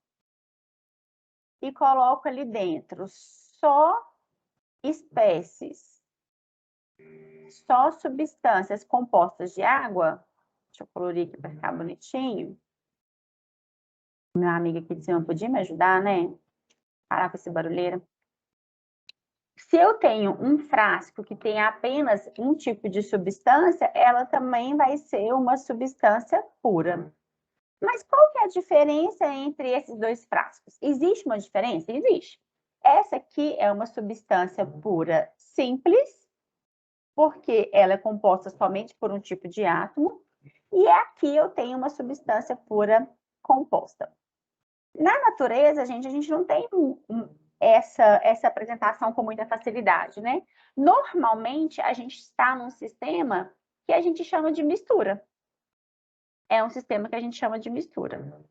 S1: e coloco ali dentro só espécies, só substâncias compostas de água, deixa eu colorir aqui para ficar bonitinho. Meu amigo aqui de cima podia me ajudar, né? Parar com esse barulheiro. Se eu tenho um frasco que tem apenas um tipo de substância, ela também vai ser uma substância pura. Mas qual que é a diferença entre esses dois frascos? Existe uma diferença? Existe. Essa aqui é uma substância pura simples, porque ela é composta somente por um tipo de átomo, e aqui eu tenho uma substância pura composta. Na natureza, a gente não tem essa apresentação com muita facilidade, né? Normalmente, a gente está num sistema que a gente chama de mistura. É um sistema que a gente chama de mistura.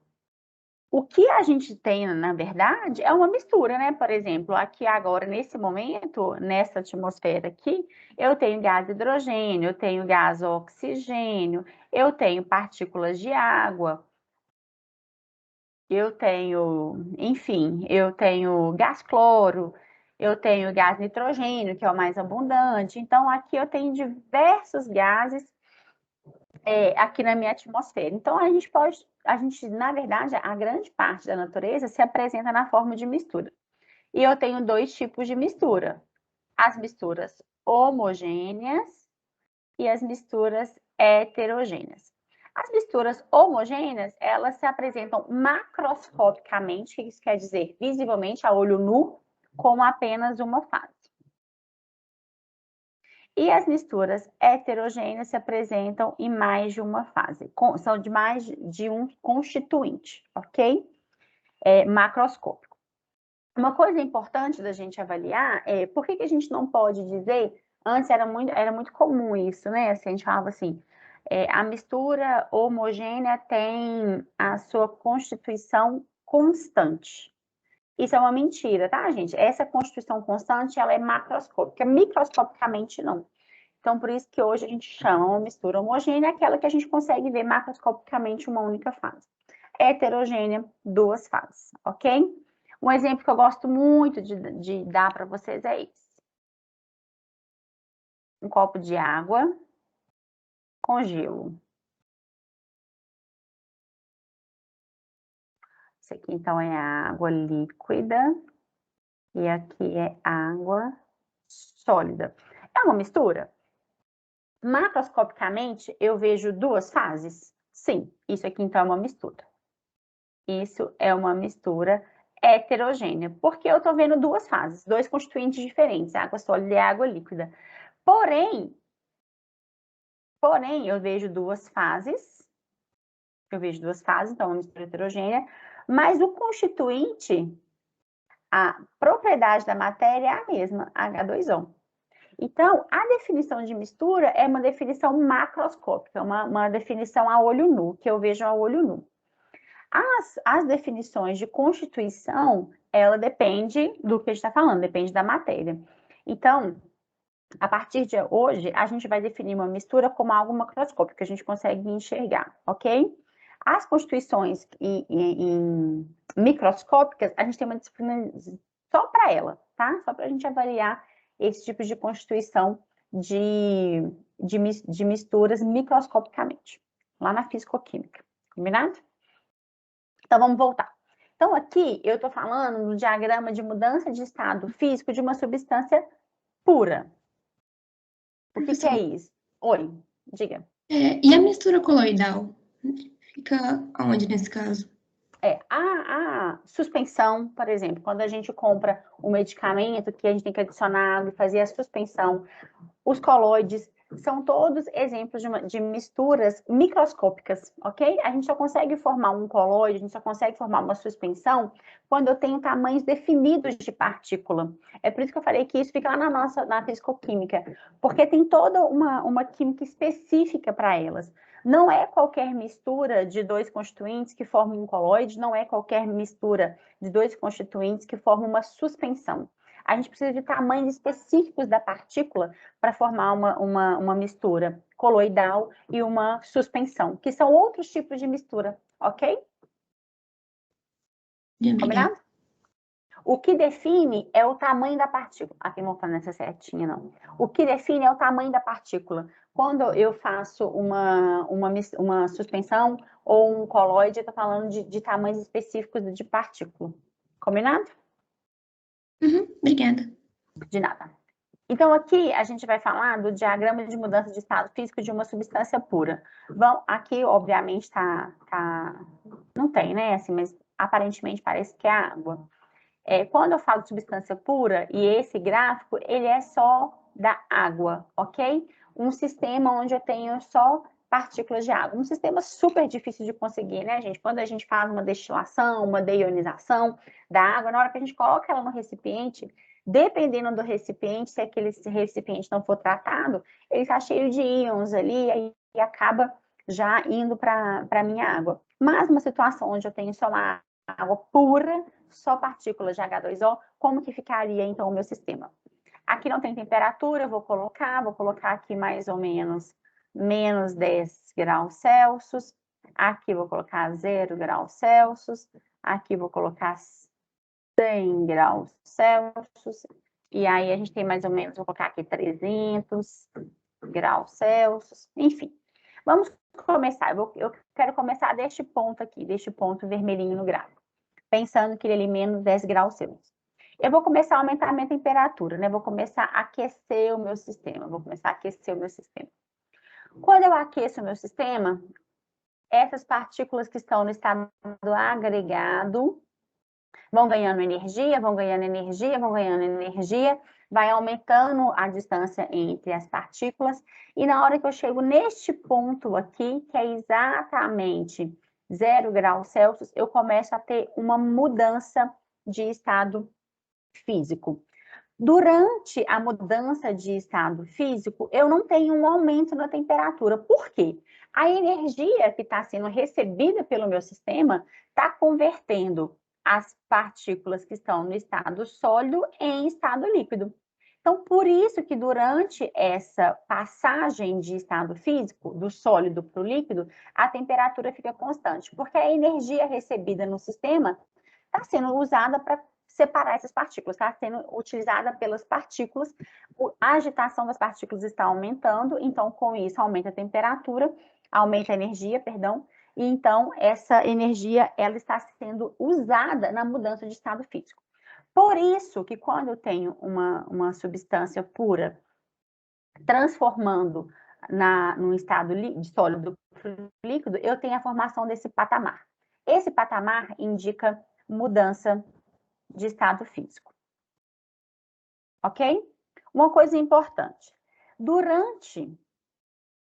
S1: O que a gente tem, na verdade, é uma mistura, né? Por exemplo, aqui agora, nesse momento, nessa atmosfera aqui, eu tenho gás hidrogênio, eu tenho gás oxigênio, eu tenho partículas de água, eu tenho, enfim, eu tenho gás cloro, eu tenho gás nitrogênio, que é o mais abundante. Então, aqui eu tenho diversos gases aqui na minha atmosfera. Então, na verdade, a grande parte da natureza se apresenta na forma de mistura. E eu tenho dois tipos de mistura: as misturas homogêneas e as misturas heterogêneas. As misturas homogêneas, elas se apresentam macroscopicamente, o que isso quer dizer? Visivelmente, a olho nu, com apenas uma fase. E as misturas heterogêneas se apresentam em mais de uma fase, são de mais de um constituinte, ok? Macroscópico. Uma coisa importante da gente avaliar é por que a gente não pode dizer, antes era muito comum isso, né? Assim, a gente falava assim, a mistura homogênea tem a sua constituição constante. Isso é uma mentira, tá, gente? Essa constituição constante, ela é macroscópica, microscopicamente não. Então, por isso que hoje a gente chama uma mistura homogênea aquela que a gente consegue ver macroscopicamente uma única fase. Heterogênea, duas fases, ok? Um exemplo que eu gosto muito de dar para vocês é esse. Um copo de água com gelo. Isso aqui, então, é água líquida e aqui é água sólida. É uma mistura? Macroscopicamente, eu vejo duas fases? Sim, isso aqui, então, é uma mistura. Isso é uma mistura heterogênea, porque eu estou vendo duas fases, dois constituintes diferentes, água sólida e água líquida. Porém, eu vejo duas fases, então uma mistura heterogênea, mas o constituinte, a propriedade da matéria é a mesma, H2O. Então, a definição de mistura é uma definição macroscópica, uma definição a olho nu, que eu vejo a olho nu. as definições de constituição, ela depende do que a gente está falando, depende da matéria. Então, a partir de hoje, a gente vai definir uma mistura como algo macroscópico, que a gente consegue enxergar, ok? As constituições microscópicas, a gente tem uma disciplina só para ela, tá? Só para a gente avaliar esse tipo de constituição de misturas microscopicamente, lá na fisicoquímica, combinado? Então, vamos voltar. Então, aqui eu estou falando do diagrama de mudança de estado físico de uma substância pura. O que é isso? Oi, diga.
S2: E a mistura coloidal? Fica aonde nesse caso?
S1: A suspensão, por exemplo, quando a gente compra um medicamento que a gente tem que adicionar água e fazer a suspensão, os coloides, são todos exemplos de misturas microscópicas, ok? A gente só consegue formar um coloide, a gente só consegue formar uma suspensão quando eu tenho tamanhos definidos de partícula. É por isso que eu falei que isso fica lá na fisicoquímica, porque tem toda uma química específica para elas. Não é qualquer mistura de dois constituintes que forma um coloide, não é qualquer mistura de dois constituintes que forma uma suspensão. A gente precisa de tamanhos específicos da partícula para formar uma mistura coloidal e uma suspensão, que são outros tipos de mistura, ok? Combinado? O que define é o tamanho da partícula. Aqui não vou falar nessa setinha, não. O que define é o tamanho da partícula. Quando eu faço uma suspensão ou um coloide, eu estou falando de tamanhos específicos de partícula. Combinado?
S2: Obrigada.
S1: De nada. Então, aqui a gente vai falar do diagrama de mudança de estado físico de uma substância pura. Aqui, obviamente, não tem, né? Assim, mas aparentemente parece que é água. Quando eu falo de substância pura, e esse gráfico, ele é só da água, ok? Um sistema onde eu tenho só partículas de água. Um sistema super difícil de conseguir, né, gente? Quando a gente faz uma destilação, uma deionização da água, na hora que a gente coloca ela no recipiente, dependendo do recipiente, se aquele recipiente não for tratado, ele está cheio de íons ali e acaba já indo para a minha água. Mas uma situação onde eu tenho só uma água pura, só partículas de H2O, como que ficaria então o meu sistema? Aqui não tem temperatura, eu vou colocar aqui mais ou menos menos 10 graus Celsius, aqui vou colocar 0 graus Celsius, aqui vou colocar 100 graus Celsius, e aí a gente tem mais ou menos, vou colocar aqui 300 graus Celsius, enfim. Vamos começar, eu quero começar deste ponto aqui, deste ponto vermelhinho no gráfico, pensando que ele é ali menos 10 graus Celsius. Eu vou começar a aumentar a minha temperatura, né? Vou começar a aquecer o meu sistema, Quando eu aqueço o meu sistema, essas partículas que estão no estado agregado vão ganhando energia, vai aumentando a distância entre as partículas, e na hora que eu chego neste ponto aqui, que é exatamente 0 graus Celsius, eu começo a ter uma mudança de estado físico. Durante a mudança de estado físico, eu não tenho um aumento na temperatura. Por quê? A energia que está sendo recebida pelo meu sistema está convertendo as partículas que estão no estado sólido em estado líquido. Então, por isso que durante essa passagem de estado físico, do sólido para o líquido, a temperatura fica constante, porque a energia recebida no sistema está sendo usada para separar essas partículas, está sendo utilizada pelas partículas, a agitação das partículas está aumentando, então com isso aumenta a temperatura, aumenta a energia, perdão, e então essa energia ela está sendo usada na mudança de estado físico. Por isso que quando eu tenho uma substância pura transformando no estado de sólido para líquido, eu tenho a formação desse patamar. Esse patamar indica mudança de estado físico. Ok? Uma coisa importante. Durante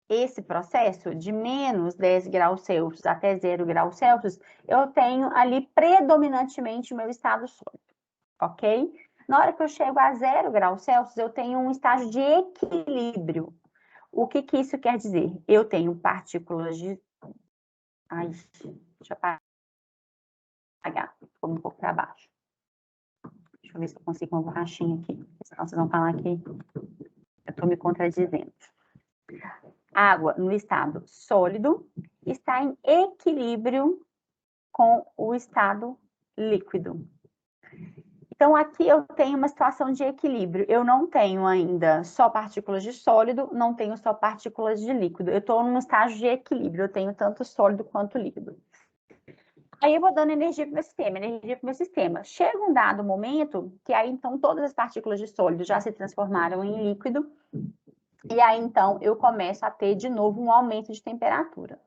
S1: esse processo de menos 10 graus Celsius até 0 graus Celsius, eu tenho ali predominantemente o meu estado sólido. Ok? Na hora que eu chego a 0 graus Celsius, eu tenho um estágio de equilíbrio. O que isso quer dizer? Eu tenho partículas de... Ai, deixa eu parar. apagar, ficou um pouco para baixo. Deixa eu ver se eu consigo uma borrachinha aqui, senão vocês vão falar que eu estou me contradizendo. Água no estado sólido está em equilíbrio com o estado líquido. Então, aqui eu tenho uma situação de equilíbrio. Eu não tenho ainda só partículas de sólido, não tenho só partículas de líquido. Eu estou num estágio de equilíbrio, eu tenho tanto sólido quanto líquido. Aí eu vou dando energia para o meu sistema, Chega um dado momento que aí, então, todas as partículas de sólido já se transformaram em líquido, e aí, então, eu começo a ter, de novo, um aumento de temperatura.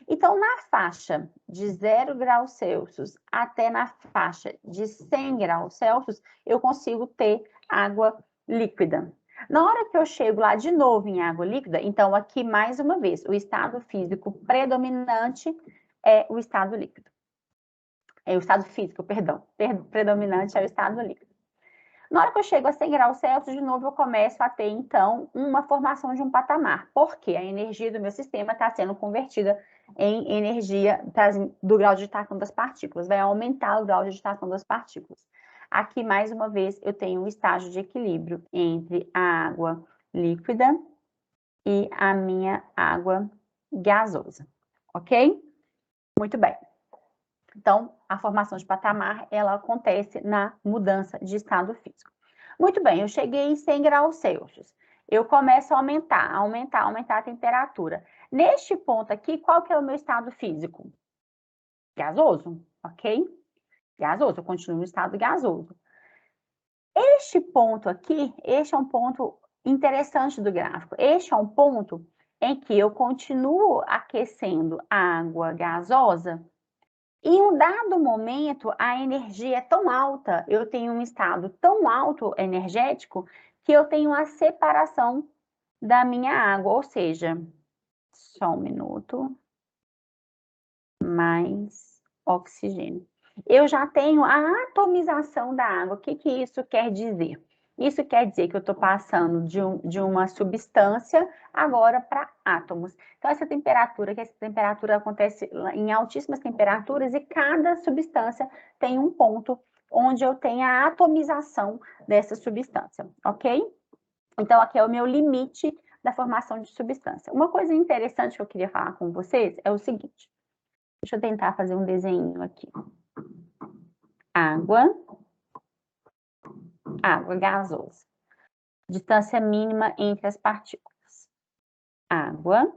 S1: Então, na faixa de 0 graus Celsius até na faixa de 100 graus Celsius, eu consigo ter água líquida. Na hora que eu chego lá de novo em água líquida, então aqui mais uma vez, o estado físico predominante é o estado líquido. É o estado físico, perdão. Predominante é o estado líquido. Na hora que eu chego a 100 graus Celsius, de novo eu começo a ter, então, uma formação de um patamar. Porque a energia do meu sistema está sendo convertida em energia do grau de agitação das partículas. Vai aumentar o grau de agitação das partículas. Aqui, mais uma vez, eu tenho um estágio de equilíbrio entre a água líquida e a minha água gasosa. Ok? Muito bem. Então, a formação de patamar, ela acontece na mudança de estado físico. Muito bem, eu cheguei em 100 graus Celsius. Eu começo a aumentar a temperatura. Neste ponto aqui, qual que é o meu estado físico? Gasoso, ok? Gasoso, eu continuo no estado gasoso. Este ponto aqui, este é um ponto interessante do gráfico. Este é um ponto em que eu continuo aquecendo a água gasosa. Em um dado momento, a energia é tão alta, eu tenho um estado tão alto energético, que eu tenho a separação da minha água, ou seja, só um minuto, mais oxigênio. Eu já tenho a atomização da água. O que isso quer dizer? Isso quer dizer que eu estou passando de uma substância agora para átomos. Então, essa temperatura acontece em altíssimas temperaturas e cada substância tem um ponto onde eu tenho a atomização dessa substância, ok? Então, aqui é o meu limite da formação de substância. Uma coisa interessante que eu queria falar com vocês é o seguinte. Deixa eu tentar fazer um desenho aqui. Água gasosa. Distância mínima entre as partículas. Água.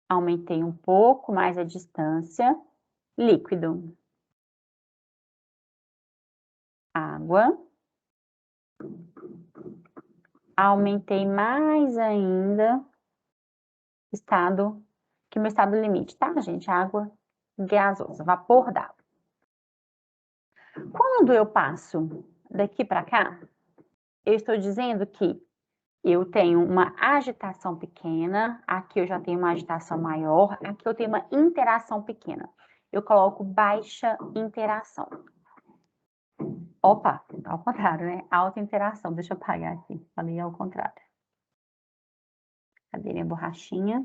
S1: Aumentei um pouco mais a distância. Líquido. Água. Aumentei mais ainda meu estado limite, tá, gente? Água gasosa, vapor d'água. Quando eu passo daqui para cá, eu estou dizendo que eu tenho uma agitação pequena, aqui eu já tenho uma agitação maior, aqui eu tenho uma interação pequena. Eu coloco baixa interação. Opa, ao contrário, né? Alta interação. Deixa eu apagar aqui. Falei ao contrário. Cadê minha borrachinha?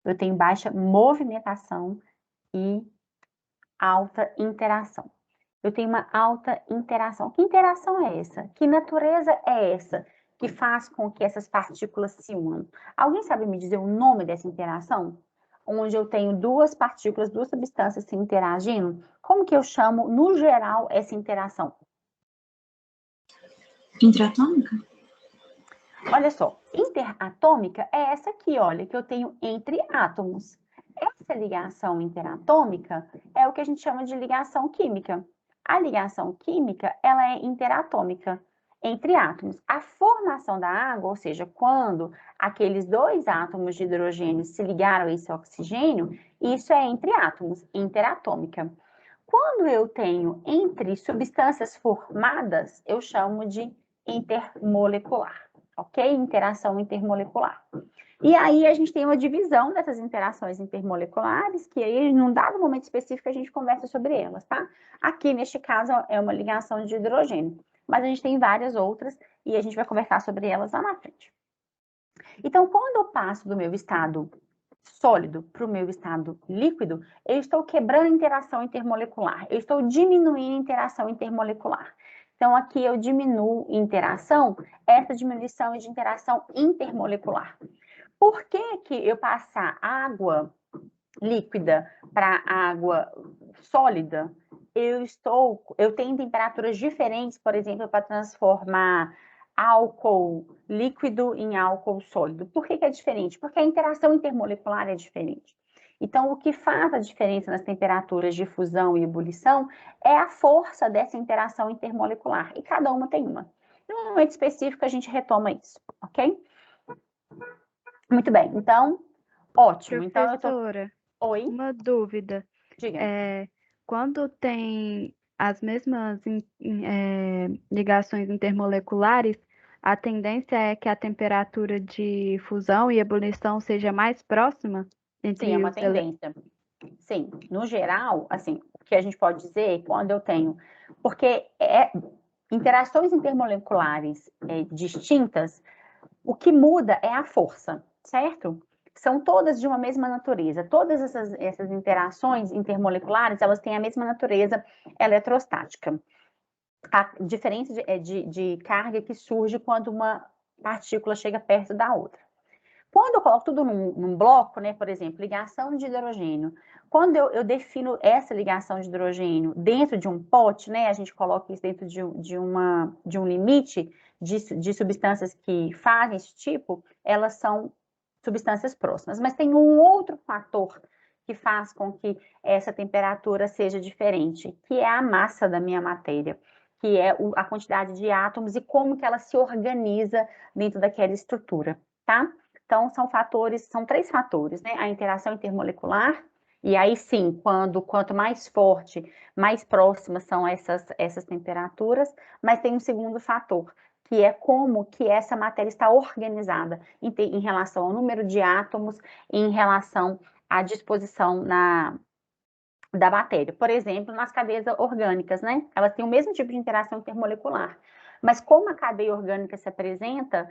S1: Eu tenho baixa movimentação e alta interação. Eu tenho uma alta interação. Que interação é essa? Que natureza é essa que faz com que essas partículas se unam? Alguém sabe me dizer o nome dessa interação? Onde eu tenho duas partículas, duas substâncias se interagindo? Como que eu chamo, no geral, essa interação?
S2: Interatômica?
S1: Olha só, interatômica é essa aqui, olha, que eu tenho entre átomos. Essa ligação interatômica é o que a gente chama de ligação química. A ligação química, ela é interatômica entre átomos. A formação da água, ou seja, quando aqueles dois átomos de hidrogênio se ligaram a esse oxigênio, isso é entre átomos, interatômica. Quando eu tenho entre substâncias formadas, eu chamo de intermolecular, ok? Interação intermolecular. E aí a gente tem uma divisão dessas interações intermoleculares, que aí, num dado momento específico, a gente conversa sobre elas, tá? Aqui, neste caso, é uma ligação de hidrogênio, mas a gente tem várias outras e a gente vai conversar sobre elas lá na frente. Então, quando eu passo do meu estado sólido para o meu estado líquido, eu estou quebrando a interação intermolecular, eu estou diminuindo a interação intermolecular. Então, aqui eu diminuo interação, essa diminuição é de interação intermolecular. Por que que eu passar água líquida para água sólida, eu tenho temperaturas diferentes, por exemplo, para transformar álcool líquido em álcool sólido. Por que que é diferente? Porque a interação intermolecular é diferente. Então, o que faz a diferença nas temperaturas de fusão e ebulição é a força dessa interação intermolecular, e cada uma tem uma. Em um momento específico, a gente retoma isso, ok? Muito bem, então, ótimo. Então, eu tô...
S3: Professora,
S1: Oi?
S3: uma dúvida.
S1: Diga.
S3: Quando tem as mesmas ligações intermoleculares, a tendência é que a temperatura de fusão e ebulição seja mais próxima
S1: Sim, é
S3: entre
S1: uma
S3: os elementos.
S1: tendência. Sim, no geral, assim, o que a gente pode dizer quando eu tenho, porque interações intermoleculares distintas, o que muda é a força, certo? São todas de uma mesma natureza. Todas essas interações intermoleculares, elas têm a mesma natureza eletrostática. A diferença de carga que surge quando uma partícula chega perto da outra. Quando eu coloco tudo num bloco, né, por exemplo, ligação de hidrogênio, quando eu defino essa ligação de hidrogênio dentro de um pote, né, a gente coloca isso dentro de um limite de substâncias que fazem esse tipo, elas são substâncias próximas. Mas tem um outro fator que faz com que essa temperatura seja diferente, que é a massa da minha matéria, que é a quantidade de átomos e como que ela se organiza dentro daquela estrutura, tá? Então, são 3 fatores, né? A interação intermolecular, e aí sim, quanto mais forte, mais próximas são essas temperaturas, mas tem um segundo fator, que é como que essa matéria está organizada em relação ao número de átomos, em relação à disposição da matéria. Por exemplo, nas cadeias orgânicas, né? Elas têm o mesmo tipo de interação intermolecular. Mas como a cadeia orgânica se apresenta,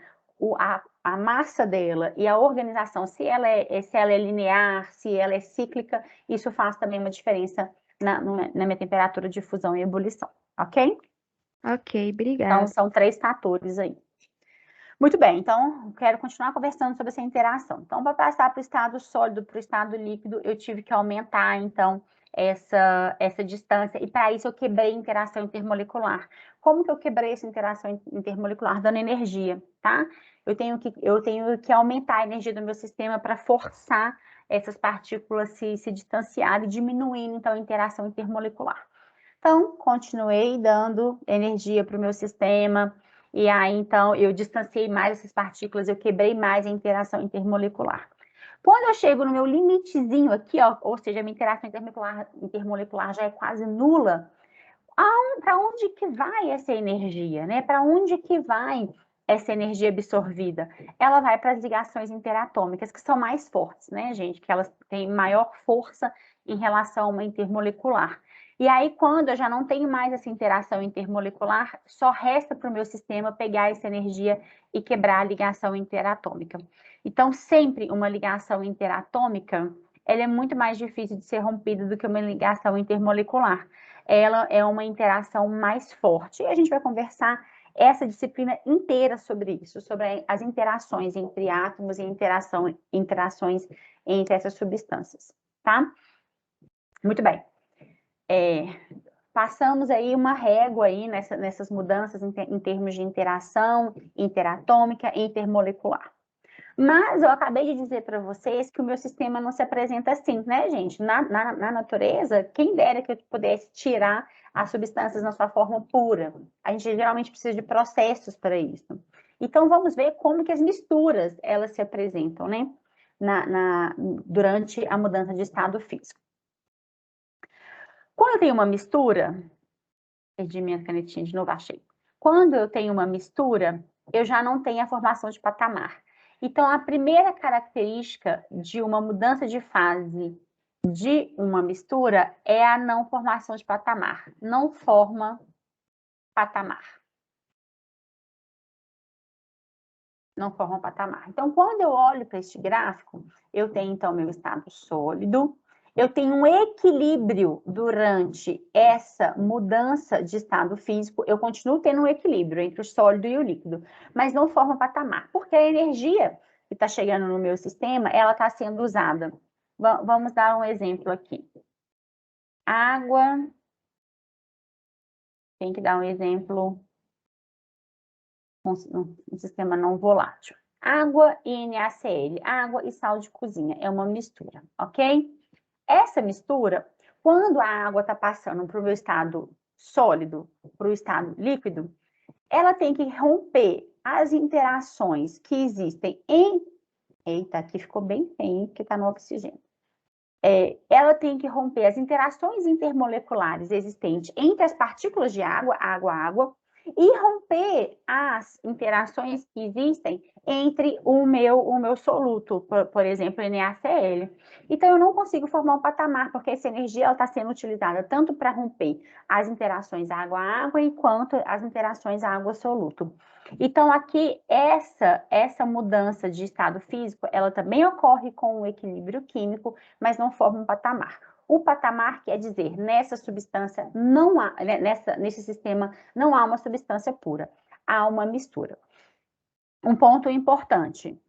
S1: a massa dela e a organização, se ela é linear, se ela é cíclica, isso faz também uma diferença na minha temperatura de fusão e ebulição, ok?
S3: Ok,
S1: Então,
S3: obrigada.
S1: são 3 fatores aí. Muito bem, então, quero continuar conversando sobre essa interação. Então, para passar para o estado sólido, para o estado líquido, eu tive que aumentar, então, essa distância, e para isso eu quebrei a interação intermolecular. Como que eu quebrei essa interação intermolecular? Dando energia, tá? Eu tenho que aumentar a energia do meu sistema para forçar essas partículas se distanciarem, diminuindo, então, a interação intermolecular. Então, continuei dando energia para o meu sistema, e aí, então, eu distanciei mais essas partículas, eu quebrei mais a interação intermolecular. Quando eu chego no meu limitezinho aqui, ó, ou seja, a minha interação intermolecular já é quase nula, para onde que vai essa energia, né? Para onde que vai essa energia absorvida? Ela vai para as ligações interatômicas, que são mais fortes, né, gente? Que elas têm maior força em relação a uma intermolecular. E aí, quando eu já não tenho mais essa interação intermolecular, só resta para o meu sistema pegar essa energia e quebrar a ligação interatômica. Então, sempre uma ligação interatômica, ela é muito mais difícil de ser rompida do que uma ligação intermolecular. Ela é uma interação mais forte. E a gente vai conversar essa disciplina inteira sobre isso, sobre as interações entre átomos e interações entre essas substâncias, tá? Muito bem. Passamos aí uma régua aí nessas mudanças em termos de interação interatômica e intermolecular. Mas eu acabei de dizer para vocês que o meu sistema não se apresenta assim, né, gente? Na natureza, quem dera que eu pudesse tirar as substâncias na sua forma pura. A gente geralmente precisa de processos para isso. Então, vamos ver como que as misturas, elas se apresentam, né? Durante a mudança de estado físico. Quando eu tenho uma mistura, perdi minha canetinha de novo, achei. Quando eu tenho uma mistura, eu já não tenho a formação de patamar. Então, a primeira característica de uma mudança de fase de uma mistura é a não formação de patamar. Não forma patamar. não forma um patamar. Então, quando eu olho para este gráfico, eu tenho, então, meu estado sólido, eu tenho um equilíbrio durante essa mudança de estado físico, eu continuo tendo um equilíbrio entre o sólido e o líquido, mas não forma patamar, porque a energia que está chegando no meu sistema, ela está sendo usada. Vamos dar um exemplo aqui. Água, tem que dar um exemplo, um sistema não volátil. Água e NaCl, água e sal de cozinha, é uma mistura, ok? Essa mistura, quando a água está passando para o meu estado sólido, para o estado líquido, ela tem que romper as interações que existem em... Eita, aqui ficou bem feio, porque está no oxigênio. Ela tem que romper as interações intermoleculares existentes entre as partículas de água, água, e romper as interações que existem entre o meu soluto, por exemplo, NaCl. Então, eu não consigo formar um patamar, porque essa energia está sendo utilizada tanto para romper as interações água-água, quanto as interações água-soluto. Então, aqui, essa mudança de estado físico, ela também ocorre com o equilíbrio químico, mas não forma um patamar. O patamar quer dizer, nessa substância não há, nesse sistema não há uma substância pura, há uma mistura. Um ponto importante,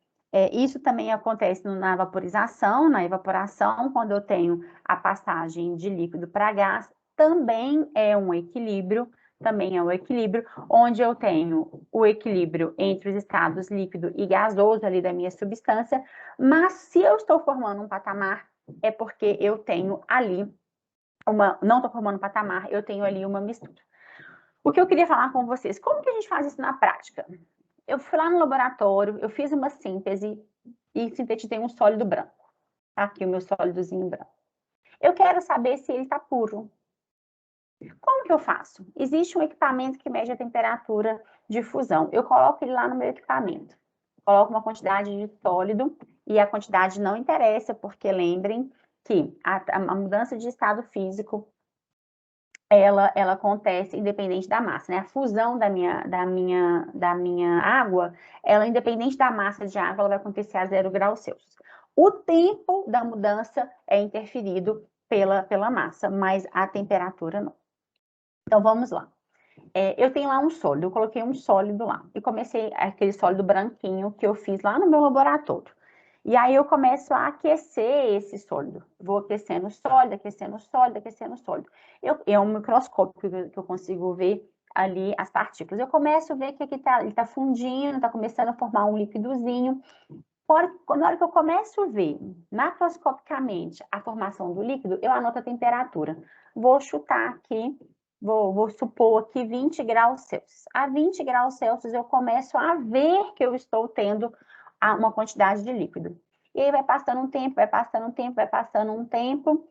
S1: isso também acontece na vaporização, na evaporação, quando eu tenho a passagem de líquido para gás, também é um equilíbrio, onde eu tenho o equilíbrio entre os estados líquido e gasoso ali da minha substância, mas se eu estou formando um patamar, é porque eu tenho ali não estou formando um patamar, eu tenho ali uma mistura. O que eu queria falar com vocês, como que a gente faz isso na prática? Eu fui lá no laboratório, eu fiz uma síntese e sintetizei um sólido branco. Tá aqui o meu sólidozinho branco. Eu quero saber se ele está puro. Como que eu faço? Existe um equipamento que mede a temperatura de fusão. Eu coloco ele lá no meu equipamento. Coloco uma quantidade de sólido e a quantidade não interessa, porque lembrem que a mudança de estado físico, ela acontece independente da massa, né? A fusão da minha água, ela independente da massa de água, ela vai acontecer a 0 graus Celsius. O tempo da mudança é interferido pela massa, mas a temperatura não. Então, vamos lá. Eu tenho lá um sólido, eu coloquei um sólido lá. E comecei aquele sólido branquinho que eu fiz lá no meu laboratório. E aí eu começo a aquecer esse sólido. Vou aquecendo o sólido, aquecendo o sólido, aquecendo o sólido. É um microscópio que eu consigo ver ali as partículas. Eu começo a ver que ele está fundindo, está começando a formar um líquidozinho. Na hora que eu começo a ver macroscopicamente a formação do líquido, eu anoto a temperatura. Vou chutar aqui, vou supor aqui 20 graus Celsius. A 20 graus Celsius eu começo a ver que eu estou tendo uma quantidade de líquido. E aí vai passando um tempo, vai passando um tempo, vai passando um tempo,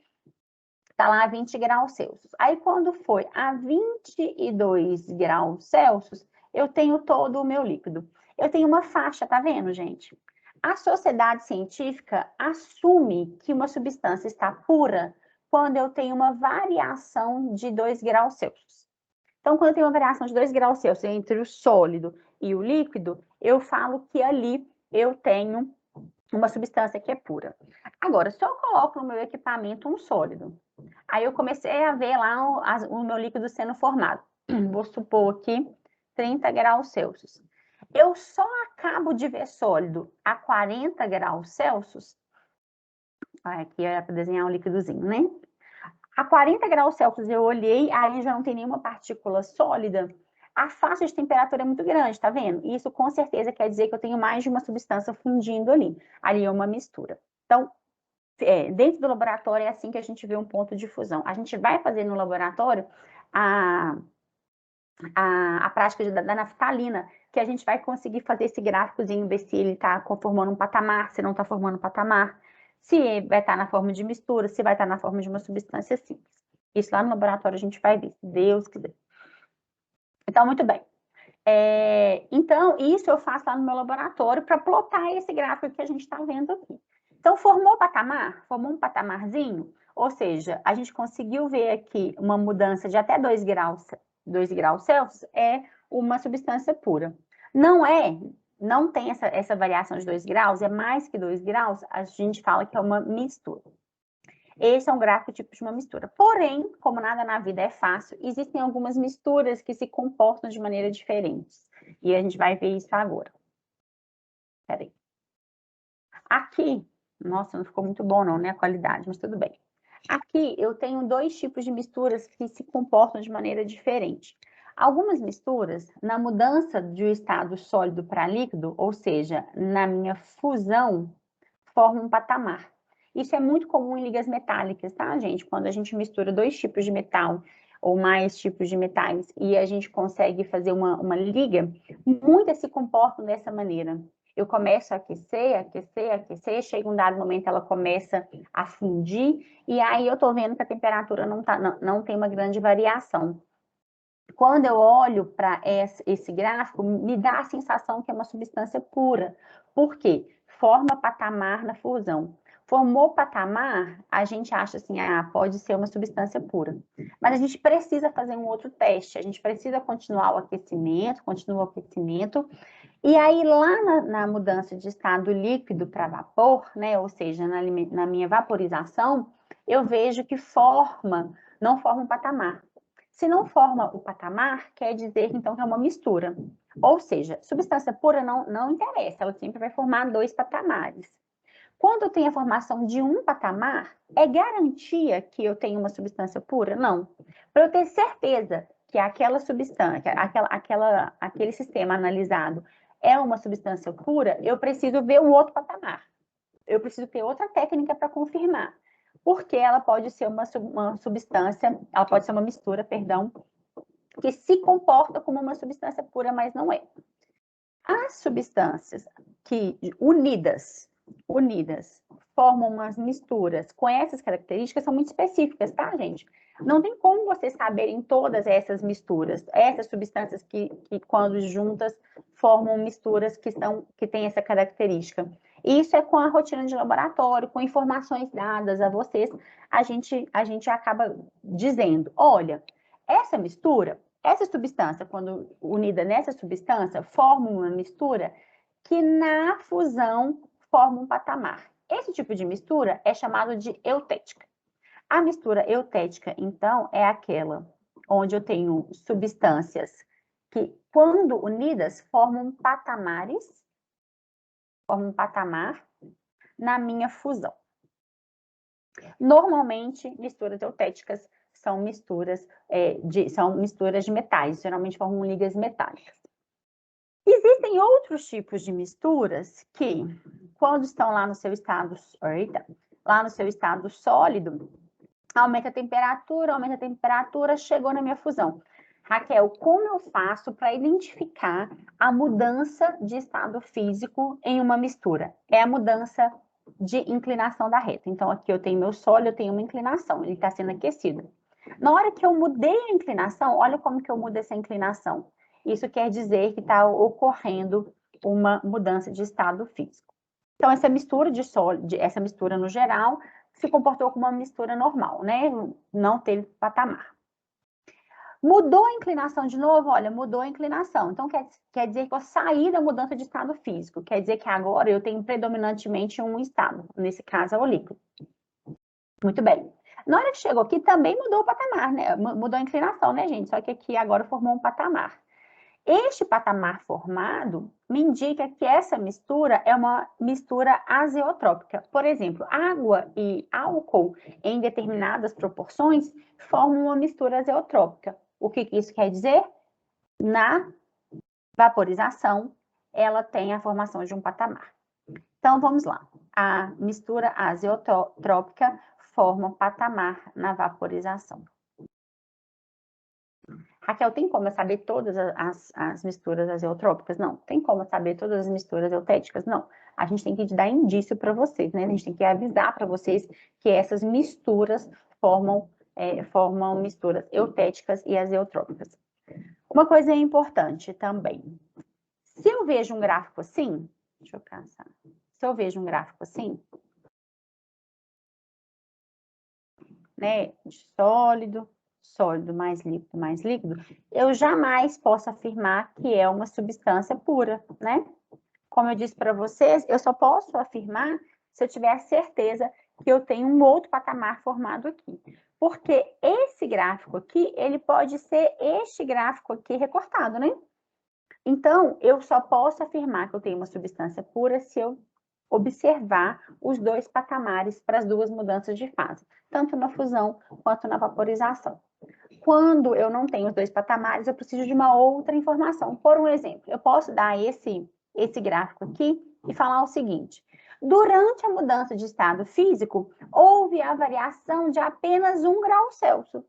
S1: tá lá a 20 graus Celsius. Aí quando foi a 22 graus Celsius, eu tenho todo o meu líquido. Eu tenho uma faixa, tá vendo, gente? A sociedade científica assume que uma substância está pura quando eu tenho uma variação de 2 graus Celsius. Então, quando eu tenho uma variação de 2 graus Celsius entre o sólido e o líquido, eu falo que ali eu tenho uma substância que é pura. Agora, se eu coloco no meu equipamento um sólido, aí eu comecei a ver lá o meu líquido sendo formado. Vou supor aqui 30 graus Celsius. Eu só acabo de ver sólido a 40 graus Celsius. Aqui é para desenhar um líquidozinho, né? A 40 graus Celsius eu olhei, aí já não tem nenhuma partícula sólida. A faixa de temperatura é muito grande, tá vendo? Isso com certeza quer dizer que eu tenho mais de uma substância fundindo ali. Ali é uma mistura. Então, dentro do laboratório é assim que a gente vê um ponto de fusão. A gente vai fazer no laboratório a prática da naftalina, que a gente vai conseguir fazer esse gráficozinho, ver se ele está formando um patamar, se não está formando um patamar, se vai estar na forma de mistura, se vai estar na forma de uma substância simples. Isso lá no laboratório a gente vai ver, se Deus quiser. Então, muito bem. Então, isso eu faço lá no meu laboratório para plotar esse gráfico que a gente está vendo aqui. Então, formou patamar? Formou um patamarzinho? Ou seja, a gente conseguiu ver aqui uma mudança de até 2 graus Celsius, é uma substância pura. Não é não tem essa variação de 2 graus, é mais que 2 graus, a gente fala que é uma mistura. Esse é um gráfico tipo de uma mistura. Porém, como nada na vida é fácil, existem algumas misturas que se comportam de maneira diferente. E a gente vai ver isso agora. Peraí. Aqui, nossa, não ficou muito bom não, né, a qualidade, mas tudo bem. Aqui eu tenho 2 tipos de misturas que se comportam de maneira diferente. Algumas misturas, na mudança de um estado sólido para líquido, ou seja, na minha fusão, formam um patamar. Isso é muito comum em ligas metálicas, tá, gente? Quando a gente mistura 2 tipos de metal ou mais tipos de metais e a gente consegue fazer uma liga, muitas se comportam dessa maneira. Eu começo a aquecer, aquecer, aquecer, chega um dado momento ela começa a fundir, e aí eu tô vendo que a temperatura não tem uma grande variação. Quando eu olho para esse gráfico, me dá a sensação que é uma substância pura. Por quê? Forma patamar na fusão. Formou patamar, a gente acha assim, pode ser uma substância pura. Mas a gente precisa fazer um outro teste, a gente precisa continuar o aquecimento, e aí lá na mudança de estado líquido para vapor, né, ou seja, na minha vaporização, eu vejo que não forma um patamar. Se não forma o patamar, quer dizer então que é uma mistura. Ou seja, substância pura não interessa, ela sempre vai formar 2 patamares. Quando eu tenho a formação de um patamar, é garantia que eu tenho uma substância pura? Não. Para eu ter certeza que aquela substância, aquele sistema analisado é uma substância pura, eu preciso ver o outro patamar. Eu preciso ter outra técnica para confirmar. Porque ela pode ser uma substância, ela pode ser uma mistura, perdão, que se comporta como uma substância pura, mas não é. As substâncias que unidas formam umas misturas com essas características são muito específicas, tá, gente? Não tem como vocês saberem todas essas misturas, essas substâncias que quando juntas formam misturas que têm essa característica. Isso é com a rotina de laboratório, com informações dadas a vocês, a gente acaba dizendo, olha, essa mistura, essa substância, quando unida nessa substância, forma uma mistura que na fusão forma um patamar. Esse tipo de mistura é chamado de eutética. A mistura eutética, então, é aquela onde eu tenho substâncias que, quando unidas, formam um patamar na minha fusão. Normalmente, misturas eutéticas são misturas de metais, geralmente formam ligas metálicas. Existem outros tipos de misturas que, quando estão lá no seu estado sólido, aumenta a temperatura, chegou na minha fusão. Raquel, como eu faço para identificar a mudança de estado físico em uma mistura? É a mudança de inclinação da reta. Então, aqui eu tenho meu sólido, eu tenho uma inclinação, ele está sendo aquecido. Na hora que eu mudei a inclinação, olha como que eu mudo essa inclinação. Isso quer dizer que está ocorrendo uma mudança de estado físico. Então, essa mistura essa mistura no geral, se comportou como uma mistura normal, né? Não teve patamar. Mudou a inclinação de novo? Olha, mudou a inclinação. Então, quer dizer que eu saí da mudança de estado físico. Quer dizer que agora eu tenho predominantemente um estado. Nesse caso, é o líquido. Muito bem. Na hora que chegou aqui, também mudou o patamar, né? Mudou a inclinação, né, gente? Só que aqui agora formou um patamar. Este patamar formado me indica que essa mistura é uma mistura azeotrópica. Por exemplo, água e álcool em determinadas proporções formam uma mistura azeotrópica. O que isso quer dizer? Na vaporização, ela tem a formação de um patamar. Então, vamos lá. A mistura azeotrópica forma um patamar na vaporização. Raquel, tem como eu saber todas as misturas azeotrópicas? Não. Tem como eu saber todas as misturas eutéticas? Não. A gente tem que dar indício para vocês, né? A gente tem que avisar para vocês que essas misturas formam misturas eutéticas e azeotrópicas. Uma coisa importante também. Se eu vejo um gráfico assim, deixa eu caçar. Se eu vejo um gráfico assim, né, de sólido, mais líquido, eu jamais posso afirmar que é uma substância pura, né? Como eu disse para vocês, eu só posso afirmar se eu tiver certeza que eu tenho um outro patamar formado aqui. Porque esse gráfico aqui, ele pode ser este gráfico aqui recortado, né? Então, eu só posso afirmar que eu tenho uma substância pura se eu observar os dois patamares para as duas mudanças de fase, tanto na fusão quanto na vaporização. Quando eu não tenho os dois patamares, eu preciso de uma outra informação. Por um exemplo, eu posso dar esse gráfico aqui e falar o seguinte: durante a mudança de estado físico, houve a variação de apenas 1 grau Celsius.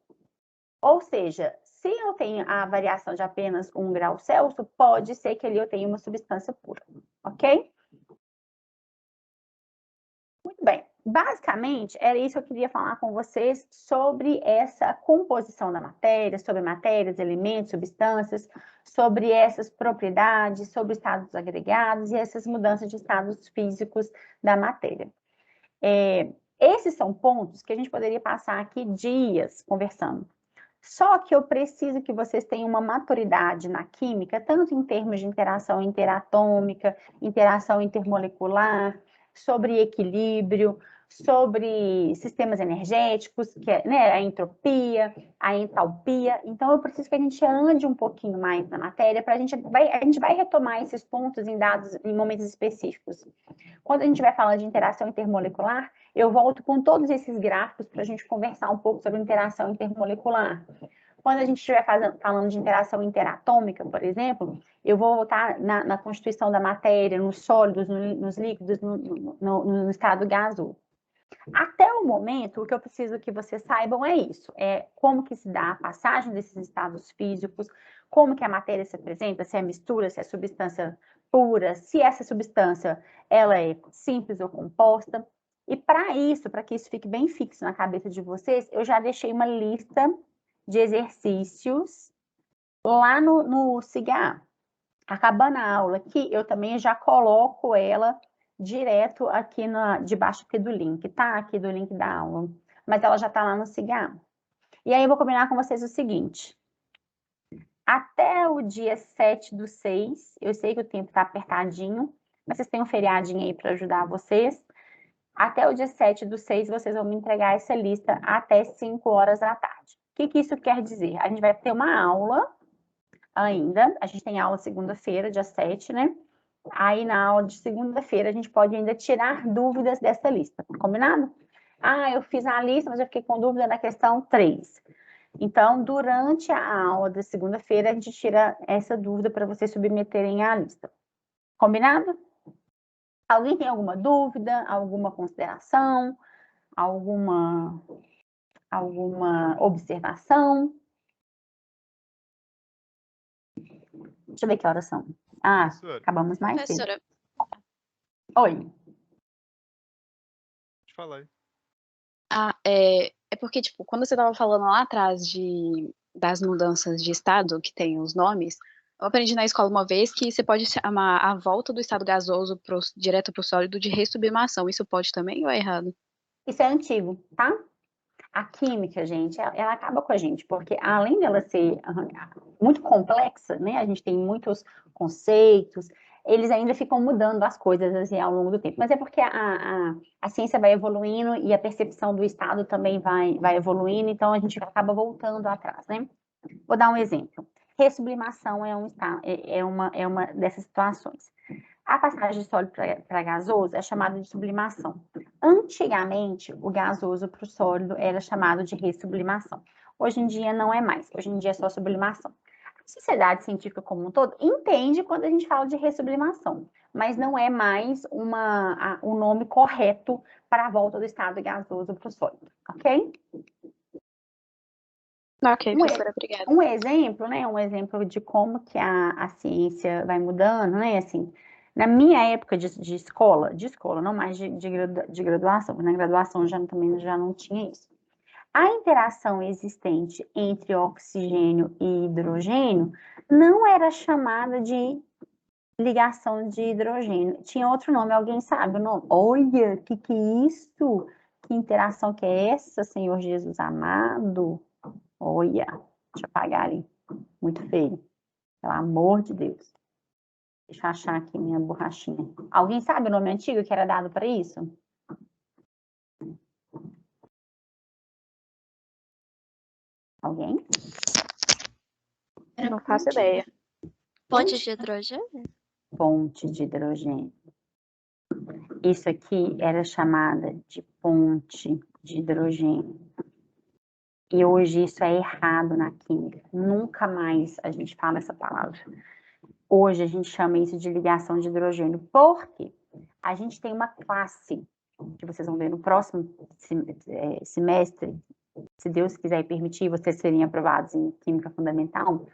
S1: Ou seja, se eu tenho a variação de apenas 1 grau Celsius, pode ser que ali eu tenha uma substância pura, ok? Muito bem. Basicamente, era isso que eu queria falar com vocês sobre essa composição da matéria, sobre matérias, elementos, substâncias, sobre essas propriedades, sobre estados agregados e essas mudanças de estados físicos da matéria. Esses são pontos que a gente poderia passar aqui dias conversando. Só que eu preciso que vocês tenham uma maturidade na química, tanto em termos de interação interatômica, interação intermolecular, sobre equilíbrio, sobre sistemas energéticos, que é, né, a entropia, a entalpia. Então, eu preciso que a gente ande um pouquinho mais na matéria, a gente vai retomar esses pontos em dados, em momentos específicos. Quando a gente vai falar de interação intermolecular, eu volto com todos esses gráficos para a gente conversar um pouco sobre interação intermolecular. Quando a gente estiver falando de interação interatômica, por exemplo, eu vou voltar na constituição da matéria, nos sólidos, nos líquidos, no estado gasoso. Até o momento, o que eu preciso que vocês saibam é isso, é como que se dá a passagem desses estados físicos, como que a matéria se apresenta, se é mistura, se é substância pura, se essa substância ela é simples ou composta. E para isso, para que isso fique bem fixo na cabeça de vocês, eu já deixei uma lista de exercícios lá no SIGA. Acabando a aula aqui, eu também já coloco ela direto aqui debaixo aqui do link, tá? Aqui do link da aula. Mas ela já tá lá no SIGA. E aí eu vou combinar com vocês o seguinte. Até o dia 7/6, eu sei que o tempo tá apertadinho, mas vocês têm um feriadinho aí para ajudar vocês. Até o dia 7/6, vocês vão me entregar essa lista até 5 horas da tarde. O que isso quer dizer? A gente vai ter uma aula ainda, a gente tem aula segunda-feira, dia 7, né? Aí na aula de segunda-feira a gente pode ainda tirar dúvidas dessa lista, combinado? Ah, eu fiz a lista, mas eu fiquei com dúvida na questão 3. Então, durante a aula de segunda-feira, a gente tira essa dúvida para vocês submeterem à lista. Combinado? Alguém tem alguma dúvida, alguma consideração, alguma observação? Deixa eu ver que horas são. Ah,
S4: Professora.
S1: acabamos mais cedo.
S5: Professora,
S1: Oi.
S4: Pode falar aí.
S5: é porque, tipo, quando você estava falando lá atrás das mudanças de estado, que tem os nomes, eu aprendi na escola uma vez que você pode chamar a volta do estado gasoso direto para o sólido de ressublimação. Isso pode também ou é errado?
S1: Isso é antigo, tá? A química, gente, ela acaba com a gente, porque além dela ser muito complexa, né? A gente tem muitos conceitos, eles ainda ficam mudando as coisas assim, ao longo do tempo. Mas é porque a ciência vai evoluindo e a percepção do estado também vai evoluindo, então a gente acaba voltando atrás, né? Vou dar um exemplo. Ressublimação é uma dessas situações. A passagem de sólido para gasoso é chamada de sublimação. Antigamente, o gasoso para o sólido era chamado de ressublimação. Hoje em dia não é mais, hoje em dia é só sublimação. A sociedade científica como um todo entende quando a gente fala de ressublimação, mas não é mais o nome correto para a volta do estado gasoso para o sólido, ok?
S5: Ok, professora, obrigada.
S1: Um exemplo, né? Um exemplo de como que a ciência vai mudando, né? Assim, na minha época de escola, não mais de graduação, na graduação também já não tinha isso. A interação existente entre oxigênio e hidrogênio não era chamada de ligação de hidrogênio. Tinha outro nome, alguém sabe o nome? Olha, que é isso? Que interação que é essa, Senhor Jesus amado? Olha, deixa eu apagar ali. Muito feio. Pelo amor de Deus. Deixa eu achar aqui minha borrachinha. Alguém sabe o nome antigo que era dado para isso? Alguém?
S5: Não faço ideia.
S4: Ponte de hidrogênio?
S1: Ponte de hidrogênio. Isso aqui era chamada de ponte de hidrogênio. E hoje isso é errado na química. Nunca mais a gente fala essa palavra. Hoje a gente chama isso de ligação de hidrogênio. Por quê? A gente tem uma classe, que vocês vão ver no próximo semestre, se Deus quiser e permitir vocês serem aprovados em Química Fundamental,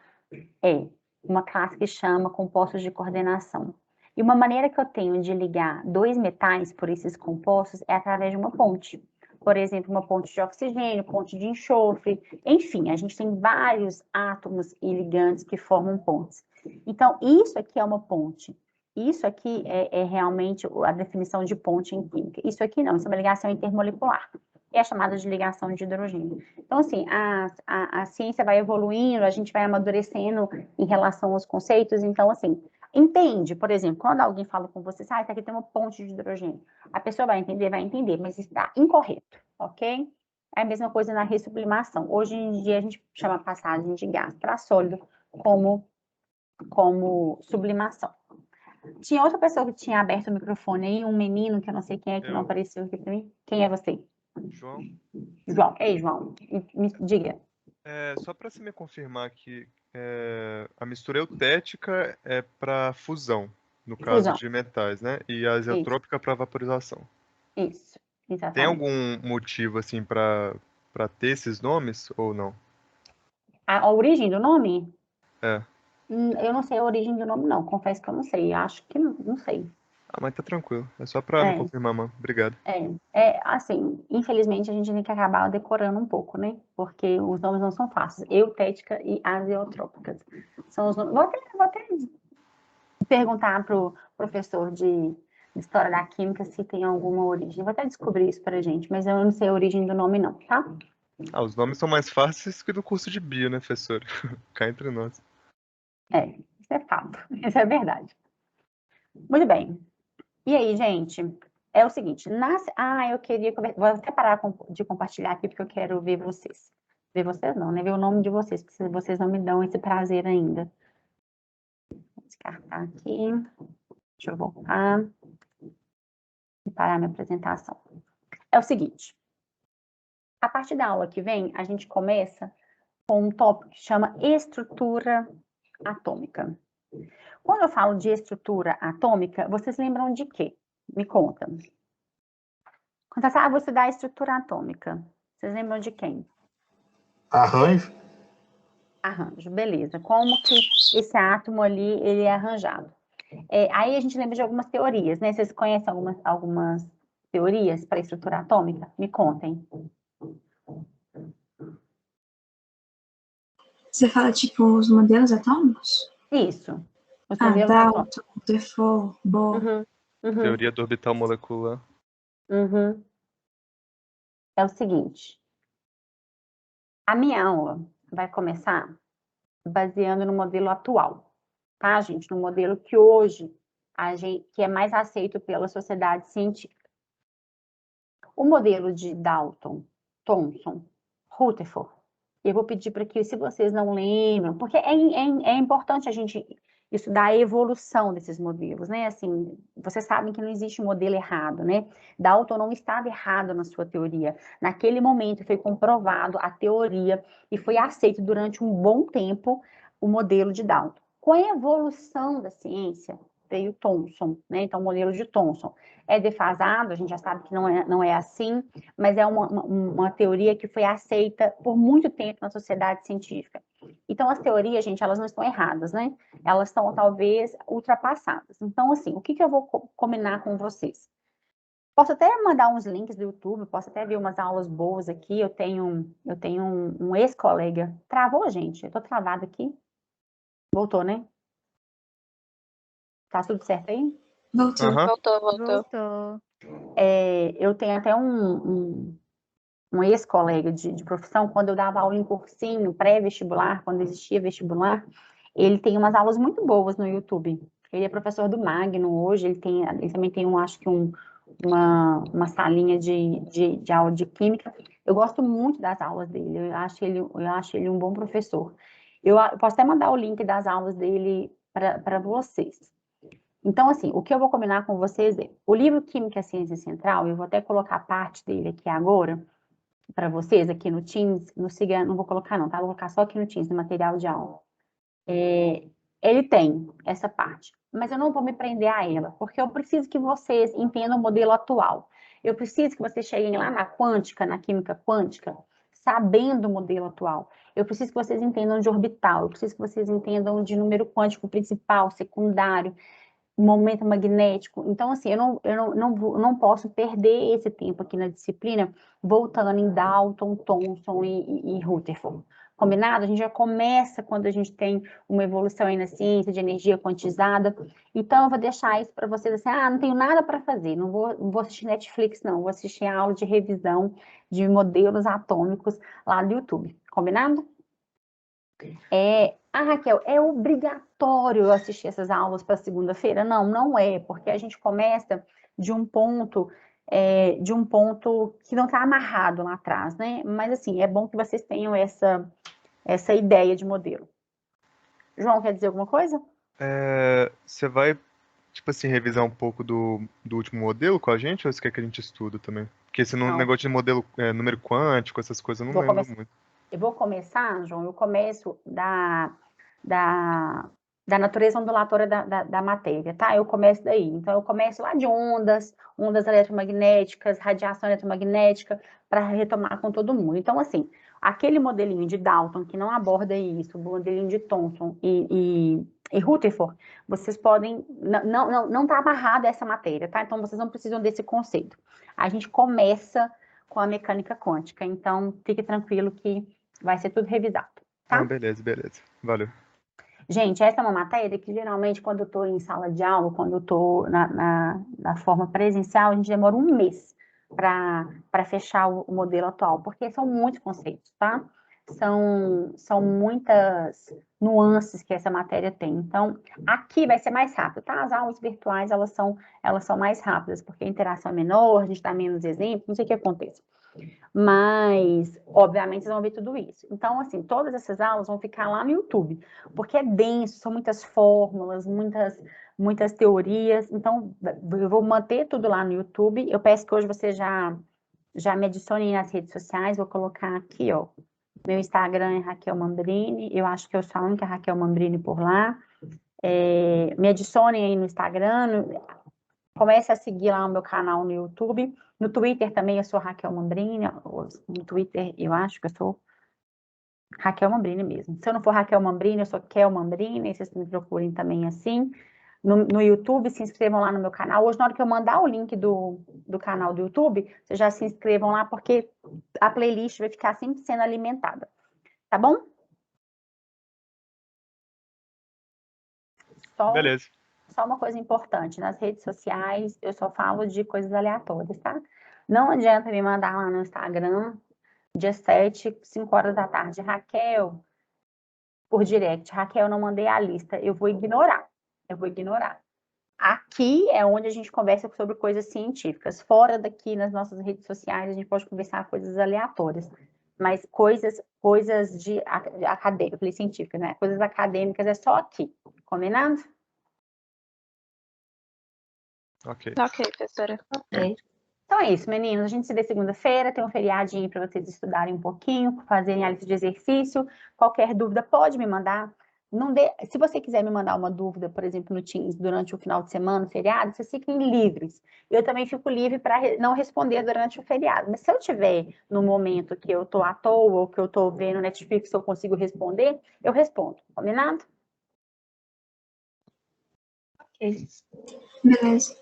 S1: é uma classe que chama compostos de coordenação. E uma maneira que eu tenho de ligar dois metais por esses compostos é através de uma ponte. Por exemplo, uma ponte de oxigênio, ponte de enxofre, enfim, a gente tem vários átomos e ligantes que formam pontes. Então, isso aqui é uma ponte. Isso aqui é realmente a definição de ponte em química. Isso aqui não, isso é uma ligação intermolecular. É chamada de ligação de hidrogênio. Então, assim, a ciência vai evoluindo, a gente vai amadurecendo em relação aos conceitos. Então, assim, entende, por exemplo, quando alguém fala com você, isso aqui tem uma ponte de hidrogênio. A pessoa vai entender, mas está incorreto, ok? É a mesma coisa na ressublimação. Hoje em dia, a gente chama a passagem de gás para sólido como sublimação. Tinha outra pessoa que tinha aberto o microfone aí, um menino, que eu não sei quem é, que não apareceu aqui para mim. Quem é você?
S6: João,
S1: João. Ei, João, me diga.
S6: só para você me confirmar que a mistura eutética é para fusão, no caso
S1: Fusão.
S6: de metais, né? E a azeotrópica para vaporização.
S1: Isso, exatamente.
S6: Tem algum motivo, assim, para ter esses nomes ou não?
S1: A origem do nome?
S6: É.
S1: Eu não sei a origem do nome, não. Confesso que eu não sei. Acho que não sei.
S6: Ah, mas tá tranquilo. É só para me confirmar, mano. Obrigado.
S1: Assim, infelizmente a gente tem que acabar decorando um pouco, né? Porque os nomes não são fáceis. Eutética e azeotrópicas. São os nomes. Vou até perguntar pro professor de História da Química se tem alguma origem. Vou até descobrir isso pra gente, mas eu não sei a origem do nome, não, tá?
S6: Ah, os nomes são mais fáceis que do curso de bio, né, professor? Cá entre nós.
S1: Isso é fato. Isso é verdade. Muito bem. E aí, gente, é o seguinte, eu queria, vou até parar de compartilhar aqui, porque eu quero ver vocês. Ver vocês não, né? Ver o nome de vocês, porque vocês não me dão esse prazer ainda. Vou descartar aqui. Deixa eu voltar. E parar minha apresentação. É o seguinte, a partir da aula que vem, a gente começa com um tópico que chama estrutura atômica. Quando eu falo de estrutura atômica, vocês lembram de quê? Me conta. Quando você vou estudar a estrutura atômica, vocês lembram de quem?
S7: Arranjo.
S1: Arranjo, beleza. Como que esse átomo ali, ele é arranjado? Aí a gente lembra de algumas teorias, né? Vocês conhecem algumas teorias para a estrutura atômica? Me contem.
S2: Você fala, tipo, os modelos atômicos?
S1: Isso. Os modelos
S2: Dalton,
S1: atômicos.
S2: Rutherford, Bohr.
S6: Teoria do orbital molecular.
S1: É o seguinte. A minha aula vai começar baseando no modelo atual, tá, gente? No modelo que hoje que é mais aceito pela sociedade científica. O modelo de Dalton, Thomson, Rutherford, eu vou pedir para que, se vocês não lembram, porque é importante a gente estudar a evolução desses modelos, né? Assim, vocês sabem que não existe um modelo errado, né? Dalton não estava errado na sua teoria. Naquele momento foi comprovado a teoria e foi aceito durante um bom tempo o modelo de Dalton. Com a evolução da ciência, veio Thomson, né? Então, o modelo de Thomson é defasado, a gente já sabe que não é assim, mas é uma teoria que foi aceita por muito tempo na sociedade científica. Então, as teorias, gente, elas não estão erradas, né? Elas estão, talvez, ultrapassadas. Então, assim, o que eu vou combinar com vocês? Posso até mandar uns links do YouTube, posso até ver umas aulas boas aqui. Eu tenho um ex-colega. Travou, gente? Eu tô travada aqui. Voltou, né? Tá tudo certo aí?
S2: Voltou.
S5: Voltou.
S1: Eu tenho até um ex-colega de profissão, quando eu dava aula em cursinho, pré-vestibular, quando existia vestibular, ele tem umas aulas muito boas no YouTube. Ele é professor do Magno hoje, ele também tem, acho que uma salinha de aula de química. Eu gosto muito das aulas dele, eu acho ele um bom professor. Eu posso até mandar o link das aulas dele para vocês. Então, assim, o que eu vou combinar com vocês é, o livro Química Ciência Central, eu vou até colocar a parte dele aqui agora, para vocês, aqui no Teams, no Siga, não vou colocar não, tá? Vou colocar só aqui no Teams, no material de aula. Ele tem essa parte, mas eu não vou me prender a ela, porque eu preciso que vocês entendam o modelo atual. Eu preciso que vocês cheguem lá na quântica, na química quântica, sabendo o modelo atual. Eu preciso que vocês entendam de orbital, eu preciso que vocês entendam de número quântico principal, secundário, momento magnético. Então, assim, eu não posso perder esse tempo aqui na disciplina voltando em Dalton, Thomson e Rutherford. Combinado? A gente já começa quando a gente tem uma evolução aí na ciência de energia quantizada. Então, eu vou deixar isso para vocês assim, não tenho nada para fazer, não vou assistir Netflix, não, vou assistir a aula de revisão de modelos atômicos lá no YouTube. Combinado? Raquel, é obrigatório eu assistir essas aulas para segunda-feira? Não, não é, porque a gente começa de um ponto que não está amarrado lá atrás, né? Mas assim, é bom que vocês tenham essa ideia de modelo. João, quer dizer alguma coisa?
S6: Você vai, tipo assim, revisar um pouco do último modelo com a gente, ou você quer que a gente estude também? Porque esse
S1: Não.
S6: negócio de modelo número quântico, essas coisas, eu não lembro muito.
S1: Eu vou começar, João, eu começo da natureza ondulatória da matéria, tá? Eu começo daí. Então, eu começo lá de ondas eletromagnéticas, radiação eletromagnética, para retomar com todo mundo. Então, assim, aquele modelinho de Dalton, que não aborda isso, o modelinho de Thomson e Rutherford, vocês podem, não tá amarrado a essa matéria, tá? Então, vocês não precisam desse conceito. A gente começa com a mecânica quântica, então, fique tranquilo que vai ser tudo revisado, tá?
S6: Beleza. Valeu.
S1: Gente, essa é uma matéria que geralmente quando eu estou em sala de aula, quando eu estou na forma presencial, a gente demora um mês para fechar o modelo atual, porque são muitos conceitos, tá? São muitas nuances que essa matéria tem. Então, aqui vai ser mais rápido, tá? As aulas virtuais, elas são mais rápidas, porque a interação é menor, a gente dá menos exemplos, não sei o que acontece. Mas, obviamente, vocês vão ver tudo isso. Então, assim, todas essas aulas vão ficar lá no YouTube, porque é denso, são muitas fórmulas, muitas teorias. Então, eu vou manter tudo lá no YouTube. Eu peço que hoje você já me adicione nas redes sociais. Vou colocar aqui, ó. Meu Instagram é Raquel Mambrini. Eu acho que eu sou a única Raquel Mambrini por lá. Me adicionem aí no Instagram. Comece a seguir lá o meu canal no YouTube. No Twitter também eu sou Raquel Mambrini. No Twitter eu acho que eu sou Raquel Mambrini mesmo. Se eu não for Raquel Mambrini, eu sou Kel Mambrini. Vocês me procurem também assim. No YouTube, se inscrevam lá no meu canal. Hoje, na hora que eu mandar o link do canal do YouTube, vocês já se inscrevam lá, porque a playlist vai ficar sempre sendo alimentada. Tá bom?
S6: Beleza.
S1: Só uma coisa importante, nas redes sociais eu só falo de coisas aleatórias, tá? Não adianta me mandar lá no Instagram, dia 7, 5 horas da tarde, Raquel, por direct, Raquel, não mandei a lista, eu vou ignorar. Aqui é onde a gente conversa sobre coisas científicas. Fora daqui, nas nossas redes sociais, a gente pode conversar coisas aleatórias. Mas coisas de acadêmica, eu falei científica, né? Coisas acadêmicas é só aqui. Combinado?
S6: Ok,
S4: professora.
S1: Então é isso, meninos. A gente se vê segunda-feira. Tem um feriadinho para vocês estudarem um pouquinho, fazerem a lista de exercício. Qualquer dúvida, pode me mandar. Se você quiser me mandar uma dúvida, por exemplo, no Teams, durante o final de semana, no feriado, vocês fiquem livres. Eu também fico livre para não responder durante o feriado. Mas se eu tiver no momento que eu estou à toa, ou que eu estou vendo Netflix, eu consigo responder, eu respondo. Combinado?
S2: Beleza.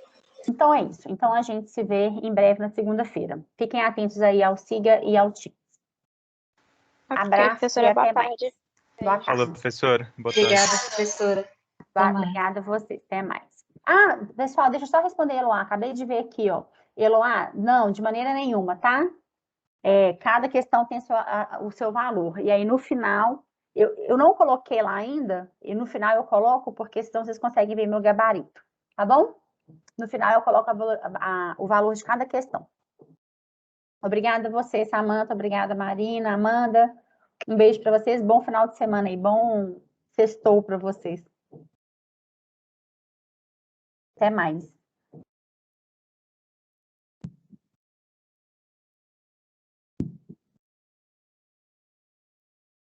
S1: Então é isso. Então a gente se vê em breve na segunda-feira. Fiquem atentos aí ao Siga e ao Teams. Abraço,
S4: professora,
S1: e até
S4: boa
S1: mais.
S4: tarde.
S1: Boa tarde.
S6: Falou, professora. Boa tarde.
S2: Obrigada, professora.
S1: Obrigada a vocês. Até mais. Pessoal, deixa eu só responder, Eloá. Acabei de ver aqui, ó. Eloá, não, de maneira nenhuma, tá? Cada questão tem o seu valor. E aí, no final, Eu não coloquei lá ainda, e no final eu coloco, porque senão vocês conseguem ver meu gabarito, tá bom? No final eu coloco o valor de cada questão. Obrigada a você, Samanta, obrigada, Marina, Amanda. Um beijo para vocês, bom final de semana e bom sextou para vocês. Até mais.